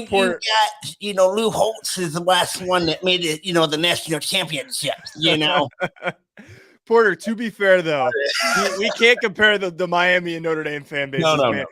got, Lou Holtz is the last one that made it, the national championship, Porter, to be fair, though, we can't compare the Miami and Notre Dame fan bases, man.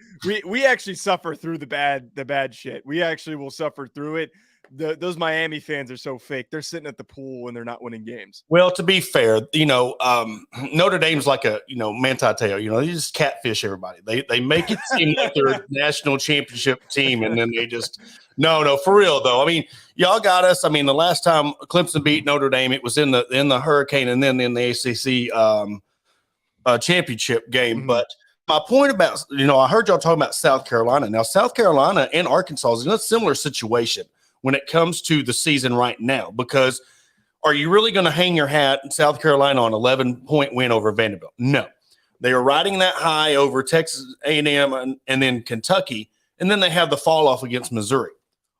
We actually suffer through the bad shit. We actually will suffer through it. Those Miami fans are so fake. They're sitting at the pool when they're not winning games. Well, to be fair, Notre Dame's like a, Manti Te'o, they just catfish everybody. They make it seem like they're a national championship team, and then they just no, for real though. I mean, y'all got us. I mean, the last time Clemson beat Notre Dame, it was in the Hurricane and then in the ACC championship game. Mm-hmm. But my point about, I heard y'all talking about South Carolina. Now, South Carolina and Arkansas is in a similar situation when it comes to the season right now, because Are you really going to hang your hat in South Carolina on 11-point win over Vanderbilt? No. They are riding that high over Texas A&M and then Kentucky, and then they have the fall off against Missouri.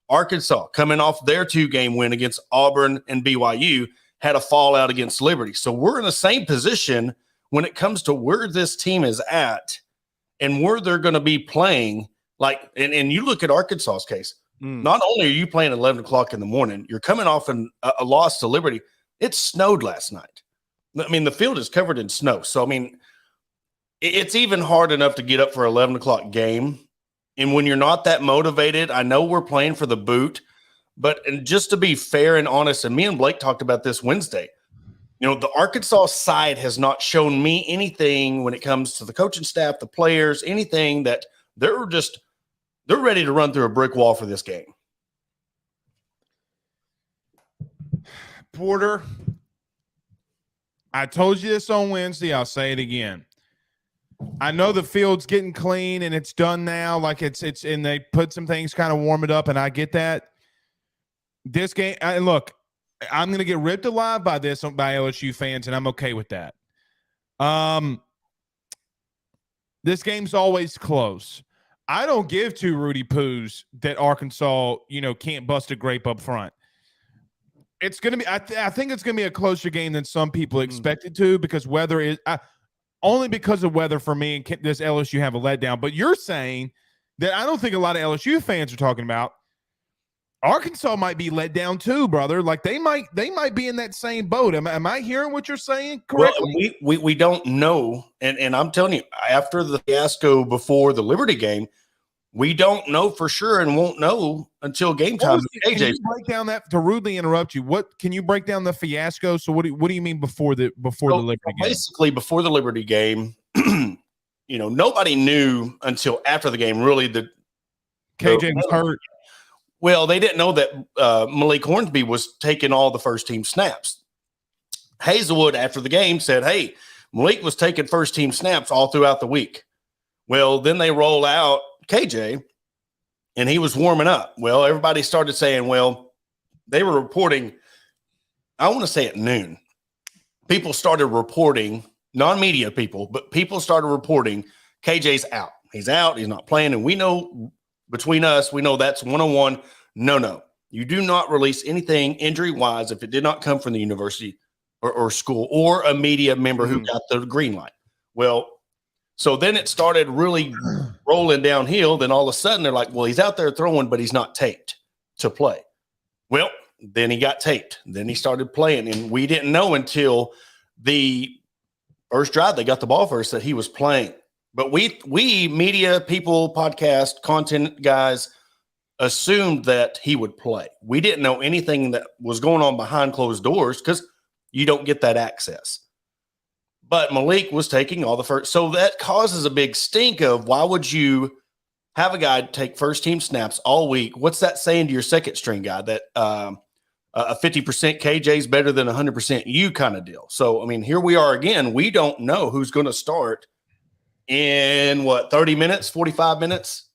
Arkansas, coming off their 2-game win against Auburn and BYU, had a fallout against Liberty. So we're in the same position when it comes to where this team is at and where they're going to be playing. Like, and you look at Arkansas's case. Not only are you playing at 11 o'clock in the morning, you're coming off a loss to Liberty. It snowed last night. I mean, the field is covered in snow. So, I mean, it's even hard enough to get up for an 11 o'clock game. And when you're not that motivated, I know we're playing for the boot, but and just to be fair and honest, and me and Blake talked about this Wednesday, the Arkansas side has not shown me anything when it comes to the coaching staff, the players, anything that they're ready to run through a brick wall for this game. Porter, I told you this on Wednesday. I'll say it again. I know the field's getting clean and it's done now. Like it's and they put some things kind of warm it up, and I get that. This game, and look, I'm going to get ripped alive by LSU fans, and I'm okay with that. This game's always close. I don't give two Rudy Poos that Arkansas, can't bust a grape up front. It's going to be. I think it's going to be a closer game than some people expected to, because weather is only because of weather for me. And does LSU have a letdown? But you're saying that I don't think a lot of LSU fans are talking about. Arkansas might be let down too, brother. Like they might be in that same boat. Am I hearing what you're saying correctly? Well, we don't know, and I'm telling you, after the fiasco before the Liberty game, we don't know for sure, and won't know until game time. Can you break down that, to rudely interrupt you? What can you break down the fiasco? So what do you mean before the Liberty game? Basically, before the Liberty game, nobody knew until after the game really that KJ was hurt. Well, they didn't know that Malik Hornsby was taking all the first-team snaps. Hazelwood, after the game, said, hey, Malik was taking first-team snaps all throughout the week. Well, then they roll out KJ, and he was warming up. Well, everybody started saying, well, they were reporting, I want to say at noon. People started reporting, non-media people, but people started reporting KJ's out. He's out. He's not playing, and we know – between us, we know that's 101. No. You do not release anything injury-wise if it did not come from the university or school or a media member who got the green light. Well, so then it started really rolling downhill. Then all of a sudden they're like, well, he's out there throwing, but he's not taped to play. Well, then he got taped. Then he started playing, and we didn't know until the first drive they got the ball first that he was playing. But we media people, podcast, content guys assumed that he would play. We didn't know anything that was going on behind closed doors because you don't get that access. But Malik was taking all the first. So that causes a big stink of why would you have a guy take first-team snaps all week? What's that saying to your second-string guy, that a 50% KJ is better than 100% you kind of deal? So, I mean, here we are again. We don't know who's going to start in 30 minutes, 45 minutes?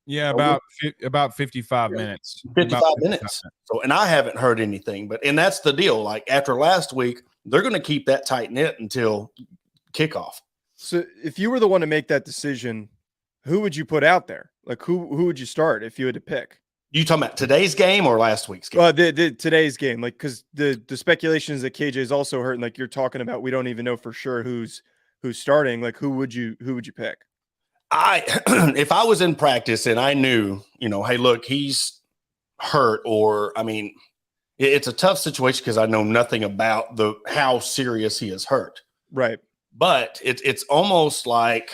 Yeah, about 55 minutes. 55 minutes. So, and I haven't heard anything, and that's the deal. Like after last week, they're going to keep that tight knit until kickoff. So if you were the one to make that decision, who would you put out there? Like who would you start if you had to pick? You talking about today's game or last week's game? Today's game, like, because the speculation is that KJ is also hurt, and like you're talking about, we don't even know for sure who's starting. Like who would you pick? If I was in practice and I knew, hey, look, he's hurt, or I mean, it's a tough situation because I know nothing about how serious he is hurt. Right. But it's almost like,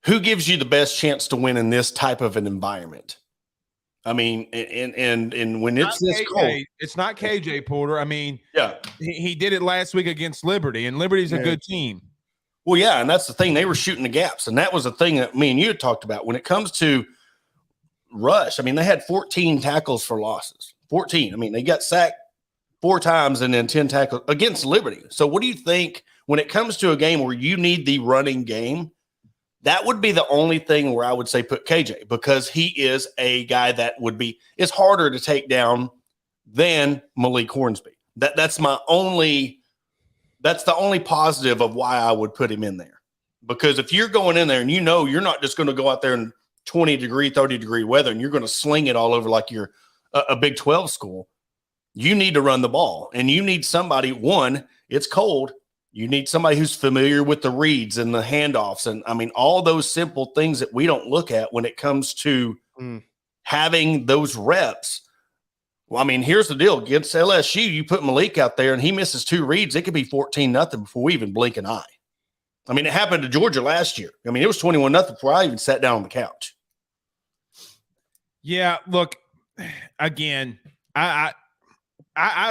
who gives you the best chance to win in this type of an environment? I mean, and when it's this cold, it's not KJ, Porter. I mean, yeah, he did it last week against Liberty, and Liberty's a good team. Well, yeah, and that's the thing. They were shooting the gaps, and that was the thing that me and you had talked about. When it comes to rush, I mean, they had 14 tackles for losses. 14. I mean, they got sacked 4 times and then 10 tackles against Liberty. So what do you think when it comes to a game where you need the running game? That would be the only thing where I would say put KJ, because he is a guy that it's harder to take down than Malik Hornsby. That's the only positive of why I would put him in there. Because if you're going in there and you're not just going to go out there in 20-degree, 30-degree weather and you're going to sling it all over like you're a Big 12 school, you need to run the ball. And you need somebody, one, it's cold. You need somebody who's familiar with the reads and the handoffs. And, I mean, all those simple things that we don't look at when it comes to having those reps. Well, I mean, here's the deal. Against LSU, you put Malik out there and he misses 2 reads, it could be 14-0 before we even blink an eye. I mean, it happened to Georgia last year. I mean, it was 21-0 before I even sat down on the couch. Yeah, look, again, I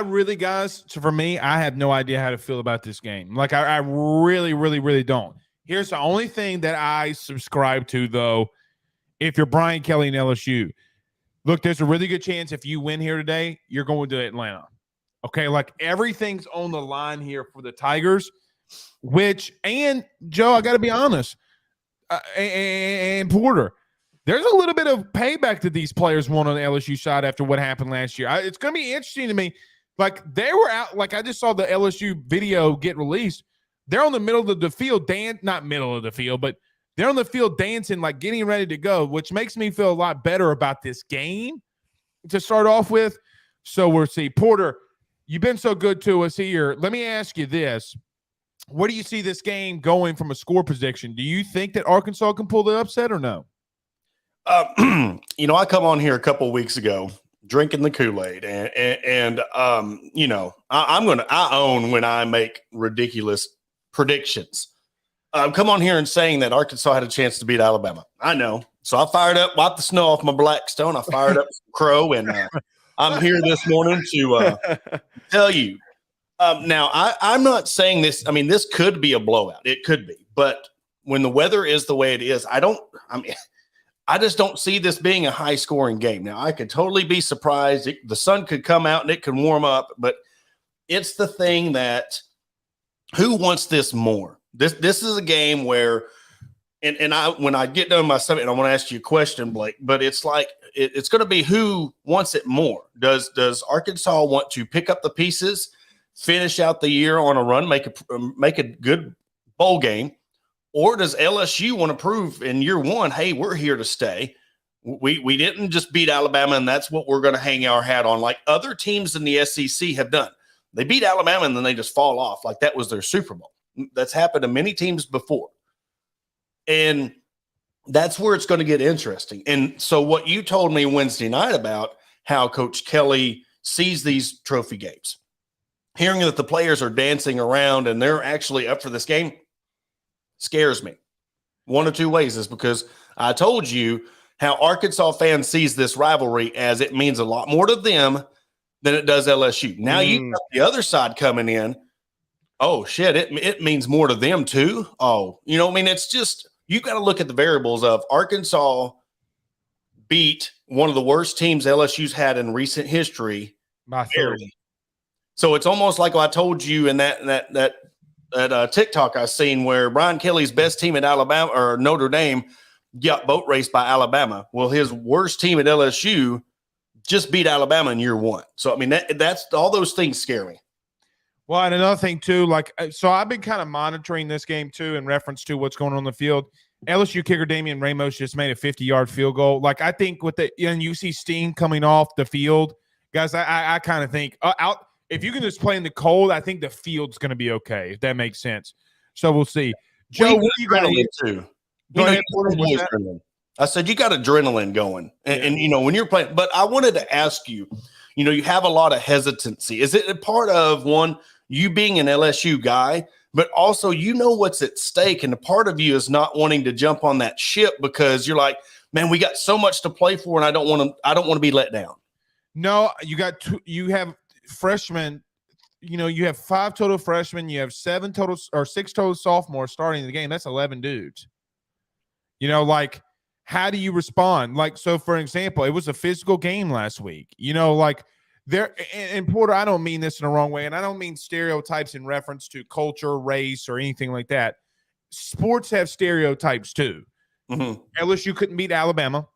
really, guys, so for me, I have no idea how to feel about this game. Like, I really, really, really don't. Here's the only thing that I subscribe to, though, if you're Brian Kelly and LSU. Look, there's a really good chance if you win here today, you're going to Atlanta. Okay, like everything's on the line here for the Tigers, and Joe, I got to be honest, and Porter, there's a little bit of payback that these players want on the LSU side after what happened last year. It's going to be interesting to me. Like, they were out, like I just saw the LSU video get released. They're on the middle of the field, not middle of the field, but they're on the field dancing, like getting ready to go, which makes me feel a lot better about this game to start off with. So we'll see. Porter, you've been so good to us here. Let me ask you this. Where do you see this game going from a score prediction? Do you think that Arkansas can pull the upset or no? I come on here a couple of weeks ago drinking the Kool-Aid and I own when I make ridiculous predictions. Come on here and saying that Arkansas had a chance to beat Alabama. I know. So I fired up, wiped the snow off my Blackstone. I fired up some Crow, and I'm here this morning to tell you. Now, I'm not saying this. I mean, this could be a blowout. It could be. But when the weather is the way it is, I just don't see this being a high-scoring game. Now, I could totally be surprised. The sun could come out and it could warm up. But it's the thing that who wants this more? This is a game where, and when I get done my subject, I want to ask you a question, Blake. But it's like it's going to be who wants it more. Does Arkansas want to pick up the pieces, finish out the year on a run, make a good bowl game, or does LSU want to prove in year one, hey, we're here to stay? We didn't just beat Alabama, and that's what we're going to hang our hat on, like other teams in the SEC have done. They beat Alabama and then they just fall off like that was their Super Bowl. That's happened to many teams before. And that's where it's going to get interesting. And so what you told me Wednesday night about how Coach Kelly sees these trophy games, hearing that the players are dancing around and they're actually up for this game scares me. One of two ways is because I told you how Arkansas fans sees this rivalry as it means a lot more to them than it does LSU. Now you got the other side coming in. Oh, shit, it means more to them too. Oh, I mean, it's just you got to look at the variables of Arkansas beat one of the worst teams LSU's had in recent history. By 30. So it's almost like I told you in that TikTok I seen where Brian Kelly's best team at Alabama or Notre Dame got boat raced by Alabama. Well, his worst team at LSU just beat Alabama in year one. So, I mean, that's all those things scare me. Well, and another thing, too, so I've been kind of monitoring this game, too, in reference to what's going on the field. LSU kicker Damian Ramos just made a 50-yard field goal. Like, I think and you see steam coming off the field, guys, I kind of think if you can just play in the cold, I think the field's going to be okay, if that makes sense. So we'll see. Joe, what are you going to do? Adrenaline. I said you got adrenaline going, and when you're playing. But I wanted to ask you, you have a lot of hesitancy. Is it a part of one you being an LSU guy, but also what's at stake, and a part of you is not wanting to jump on that ship because you're like, man, we got so much to play for, and I don't want to be let down. No, you have freshmen. You have 5 total freshmen. You have 6 total sophomores starting the game. That's 11 dudes. How do you respond? So for example, it was a physical game last week. And Porter, I don't mean this in the wrong way, and I don't mean stereotypes in reference to culture, race, or anything like that. Sports have stereotypes too. LSU couldn't beat Alabama.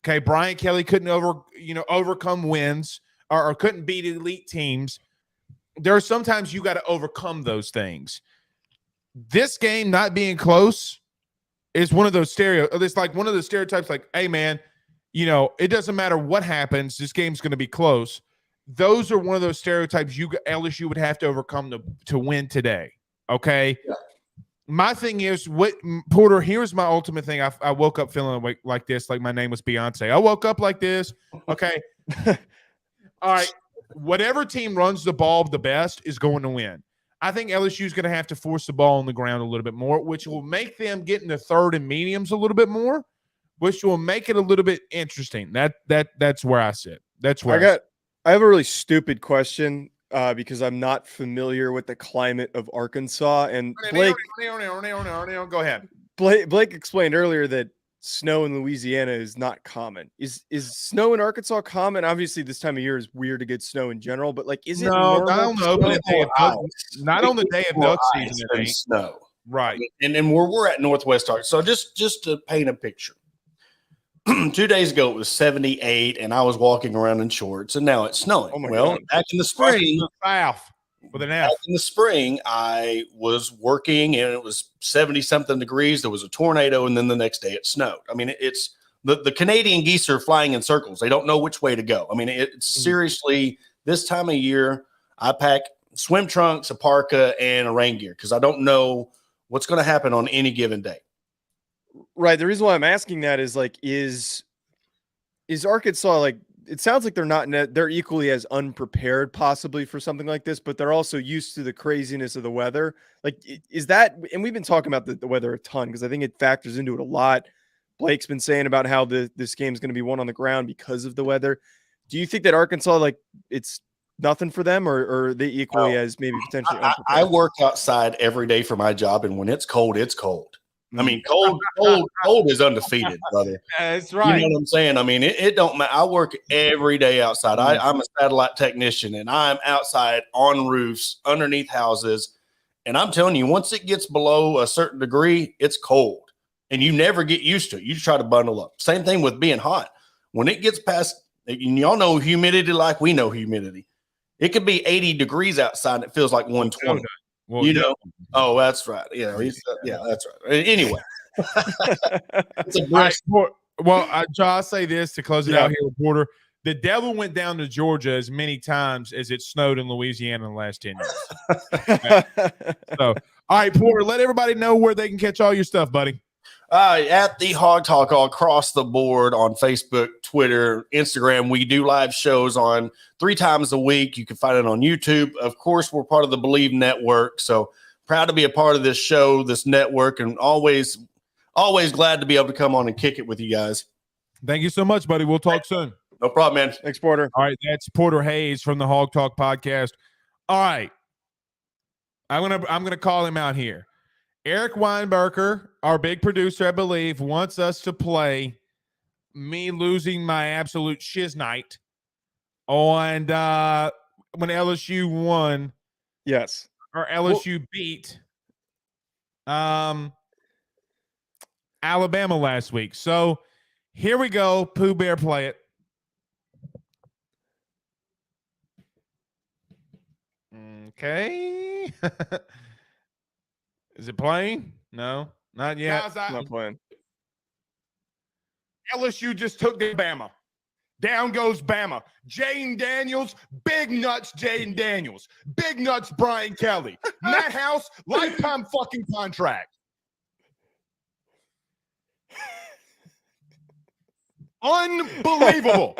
Okay, Brian Kelly couldn't overcome wins or couldn't beat elite teams. There are sometimes you got to overcome those things. This game not being close is one of those it's like one of those stereotypes, like, hey man, you know, it doesn't matter what happens, this game's going to be close. Those are one of those stereotypes LSU would have to overcome to win today. Okay. Yeah. My thing is, Porter, here's my ultimate thing. I woke up feeling like this, like my name was Beyonce. I woke up like this. Okay. All right. Whatever team runs the ball the best is going to win. I think LSU is going to have to force the ball on the ground a little bit more, which will make them get into third and mediums a little bit more, which will make it a little bit interesting. That's where I sit. That's where I have a really stupid question because I'm not familiar with the climate of Arkansas. And Blake, go ahead. Blake explained earlier that snow in Louisiana is not common. Is snow in Arkansas common? Obviously, this time of year is weird to get snow in general, but like, is it normal? I don't know. Not on the day of duck season. It ain't snow, right? And where we're at Northwest Arkansas. So just to paint a picture. 2 days ago it was 78 and I was walking around in shorts and now it's snowing. Oh my God. Back in the spring, with an F. Back in the spring, I was working and it was 70 something degrees. There was a tornado and then the next day it snowed. I mean, it's the Canadian geese are flying in circles. They don't know which way to go. I mean, it's seriously this time of year. I pack swim trunks, a parka, and a rain gear because I don't know what's going to happen on any given day. Right. The reason why I'm asking that is like, is Arkansas, like, it sounds like they're equally as unprepared possibly for something like this, but they're also used to the craziness of the weather. Like, is that, and we've been talking about the weather a ton because I think it factors into it a lot. Blake's been saying about how this game is going to be won on the ground because of the weather. Do you think that Arkansas, like, it's nothing for them, or are they equally as maybe potentially unprepared? I work outside every day for my job, and when it's cold, it's cold. I mean, cold is undefeated, brother. That's right. You know what I'm saying? I mean, it don't matter. I work every day outside. I'm a satellite technician, and I'm outside on roofs, underneath houses. And I'm telling you, once it gets below a certain degree, it's cold. And you never get used to it. You try to bundle up. Same thing with being hot. When it gets past, and y'all know humidity like we know humidity. It could be 80 degrees outside, and it feels like 120. Well, you know, oh, that's right. Yeah, yeah, that's right. Anyway, it's a right, well, I'll say this to close it out here, reporter. The devil went down to Georgia as many times as it snowed in Louisiana in the last 10 years. So, all right, Porter, let everybody know where they can catch all your stuff, buddy. At the Hawg Talk all across the board on Facebook, Twitter, Instagram. We do live shows on 3 times a week. You can find it on YouTube. Of course, we're part of the Bleav network. So proud to be a part of this show, this network, and always glad to be able to come on and kick it with you guys. Thank you so much, buddy. We'll talk soon. No problem, man. Thanks, Porter. All right, that's Porter Hayes from the Hawg Talk podcast. All right. I'm gonna call him out here. Eric Weinberger, our big producer, I Bleav, wants us to play me losing my absolute shiz night on when LSU won. Yes. Or LSU beat Alabama last week. So here we go. Pooh Bear, play it. Okay. Is it playing? No, not yet. Not playing. LSU just took the Bama. Down goes Bama. Jaden Daniels, big nuts Jaden Daniels. Big nuts Brian Kelly. Matt House, lifetime fucking contract. Unbelievable.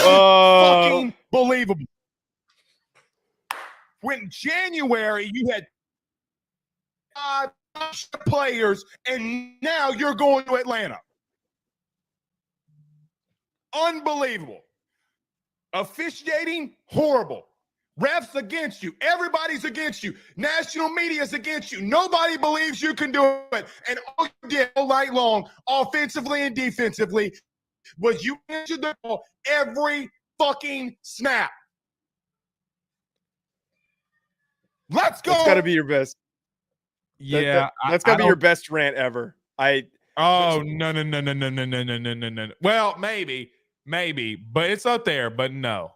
Fucking believable. When January you had 5 players and now you're going to Atlanta. Unbelievable. Officiating, horrible. Refs against you. Everybody's against you. National media's against you. Nobody believes you can do it. And all you did all night long, offensively and defensively, was you answered the ball every fucking snap. Let's go. That's got to be your best. Yeah. That's got to be your best rant ever. Oh, no. Well, maybe, but it's up there, but no.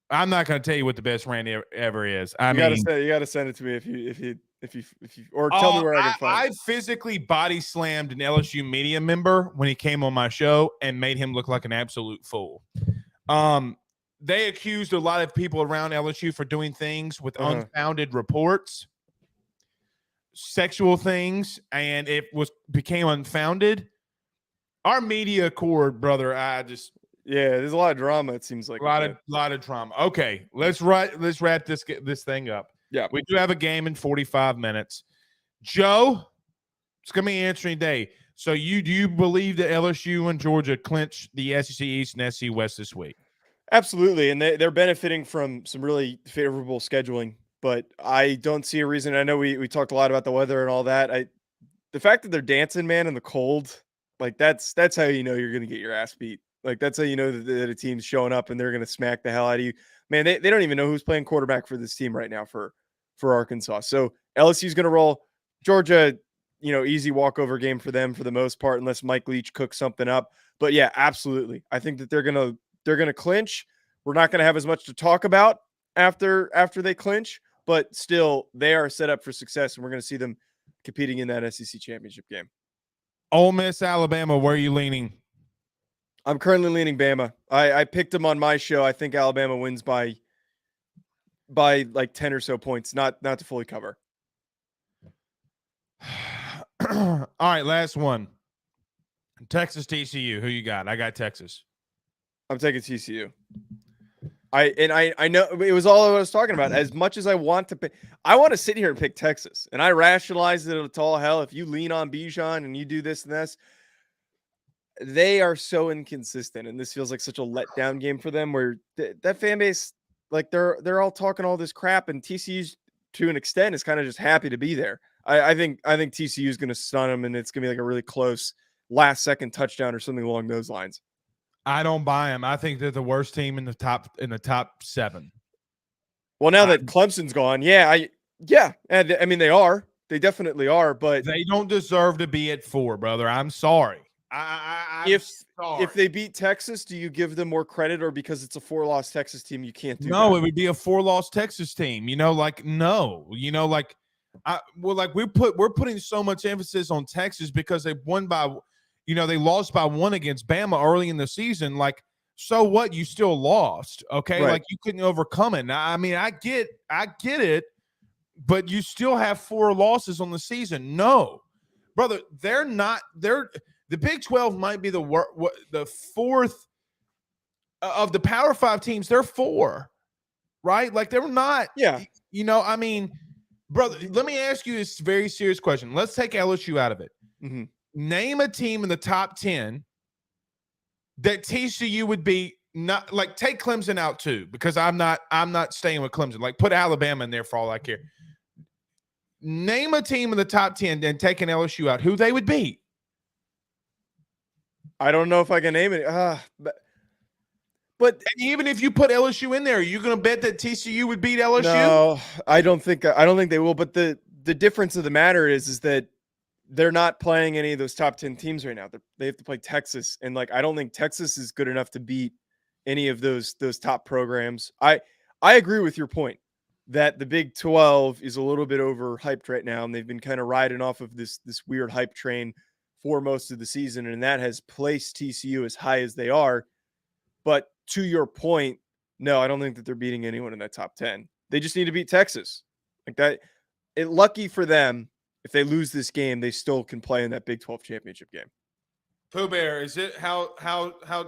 I'm not going to tell you what the best rant ever is. You gotta send it to me if you or tell me where I can find I it. physically body slammed an LSU media member when he came on my show and made him look like an absolute fool. They accused a lot of people around LSU for doing things with unfounded reports, sexual things, and it became unfounded. Our media corps, brother, there's a lot of drama. It seems like a lot of drama. Okay, let's wrap this thing up. Yeah, we do have a game in 45 minutes. Joe, it's gonna be an interesting day. So do you believe that LSU and Georgia clinch the SEC East and SEC West this week? Absolutely, and they're benefiting from some really favorable scheduling. But I don't see a reason. I know we talked a lot about the weather and all that. The fact that they're dancing, man, in the cold, like that's how you know you're gonna get your ass beat. Like that's how you know that a team's showing up and they're gonna smack the hell out of you. Man, they don't even know who's playing quarterback for this team right now for Arkansas. So LSU's gonna roll. Georgia, easy walkover game for them for the most part, unless Mike Leach cooks something up. But yeah, absolutely. I think that they're gonna clinch. We're not gonna have as much to talk about after they clinch, but still they are set up for success, and we're gonna see them competing in that SEC championship game. Ole Miss, Alabama, where are you leaning? I'm currently leaning Bama. I picked them on my show. I think Alabama wins by like 10 or so points, not to fully cover. All right, last one. Texas, TCU. Who you got? I got Texas. I'm taking TCU. I know it was all I was talking about. As much as I want to pick, I want to sit here and pick Texas, and I rationalize it to all hell. If you lean on Bijan and you do this and this, they are so inconsistent, and this feels like such a letdown game for them. Where that fan base, like they're all talking all this crap, and TCU's to an extent is kind of just happy to be there. I think TCU is going to stun them, and it's going to be like a really close last-second touchdown or something along those lines. I don't buy them. I think they're the worst team in the top 7. Well, now that Clemson's gone, and I mean they are. They definitely are, but they don't deserve to be at 4, brother. I'm sorry. If they beat Texas, do you give them more credit, or because it's a 4-loss Texas team, you can't do No, that? it would be a 4-loss Texas team. We're putting so much emphasis on Texas because they won by, they lost by 1 against Bama early in the season. Like, so what? You still lost, okay? Right. Like you couldn't overcome it. Now, I mean, I get it, but you still have 4 losses on the season. No, brother, they're not. The Big 12 might be the fourth of the Power 5 teams. They're 4, right? Like they're not. Yeah. I mean, brother, let me ask you this very serious question. Let's take LSU out of it. Mm-hmm. Name a team in the top 10 that TCU would be not like. Take Clemson out too, because I'm not staying with Clemson. Like put Alabama in there for all I care. Name a team in the top 10 and taking LSU out, who they would beat. I don't know if I can name it. But even if you put LSU in there, are you going to bet that TCU would beat LSU? No, I don't think they will. But the difference of the matter is that they're not playing any of those top 10 teams right now. They have to play Texas, and like I don't think Texas is good enough to beat any of those top programs. I agree with your point that the Big 12 is a little bit overhyped right now, and they've been kind of riding off of this weird hype train for most of the season, and that has placed TCU as high as they are. But to your point, no, I don't think that they're beating anyone in that top 10. They just need to beat Texas. Like that. Lucky for them, if they lose this game, they still can play in that Big 12 championship game. Pooh Bear, is it how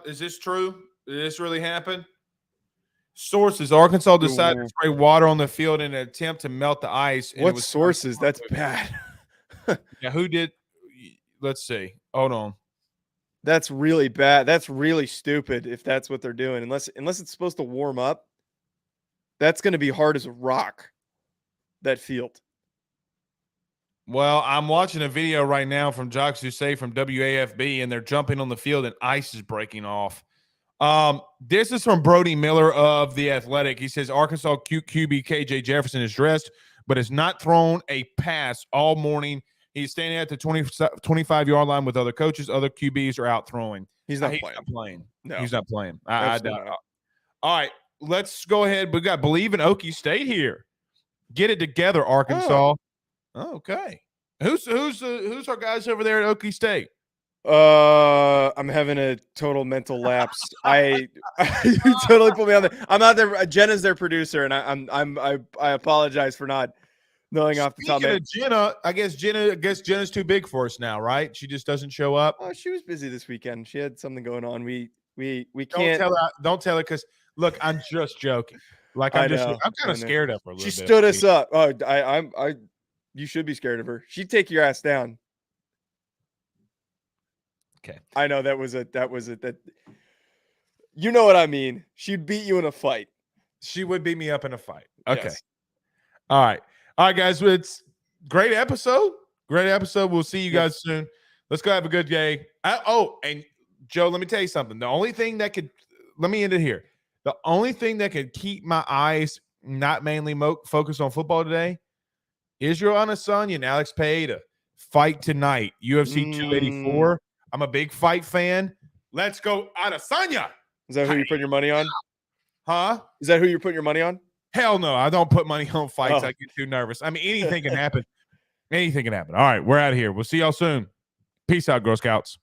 is this true? Did this really happen? Sources: Arkansas decided to spray water on the field in an attempt to melt the ice. What sources? That's bad. Yeah, who did? Let's see. Hold on. That's really bad. That's really stupid if that's what they're doing. Unless it's supposed to warm up, that's going to be hard as a rock, that field. Well, I'm watching a video right now from Jacques Doucet from WAFB, and they're jumping on the field and ice is breaking off. This is from Brody Miller of The Athletic. He says Arkansas QB KJ Jefferson is dressed, but has not thrown a pass all morning. He's standing at the 25-yard line with other coaches. Other QBs are out throwing. He's not playing. No, No. he's not playing. I Absolutely doubt. not. All right, let's go ahead. We got Bleav in Okie State here. Get it together, Arkansas. Oh, okay. Who's our guys over there at Okie State? I'm having a total mental lapse. You totally put me on there. I'm not there. Jenna's their producer, and I apologize for not knowing off the top of my head. Jenna, I guess Jenna's too big for us now, right? She just doesn't show up. Oh, she was busy this weekend. She had something going on. We Don't can't. Don't tell her because look, I'm just joking. Like I'm kind of scared of her. A little She bit. stood us up. Oh, you should be scared of her. She'd take your ass down. Okay. I know that you know what I mean. She'd beat you in a fight. She would beat me up in a fight. Okay. Yes. All right, guys. It's great episode. Great episode. We'll see you guys soon. Let's go have a good day. And Joe, let me tell you something. The only thing that could let me end it here. The only thing that could keep my eyes not mainly focused on football today, Israel Adesanya and Alex Pereira fight tonight. UFC 284. I'm a big fight fan. Let's go Adesanya. Is that who you're putting your money on? Huh? Is that who you're putting your money on? Hell no. I don't put money on fights. Oh. I get too nervous. I mean, anything can happen. Anything can happen. All right, we're out of here. We'll see y'all soon. Peace out, Girl Scouts.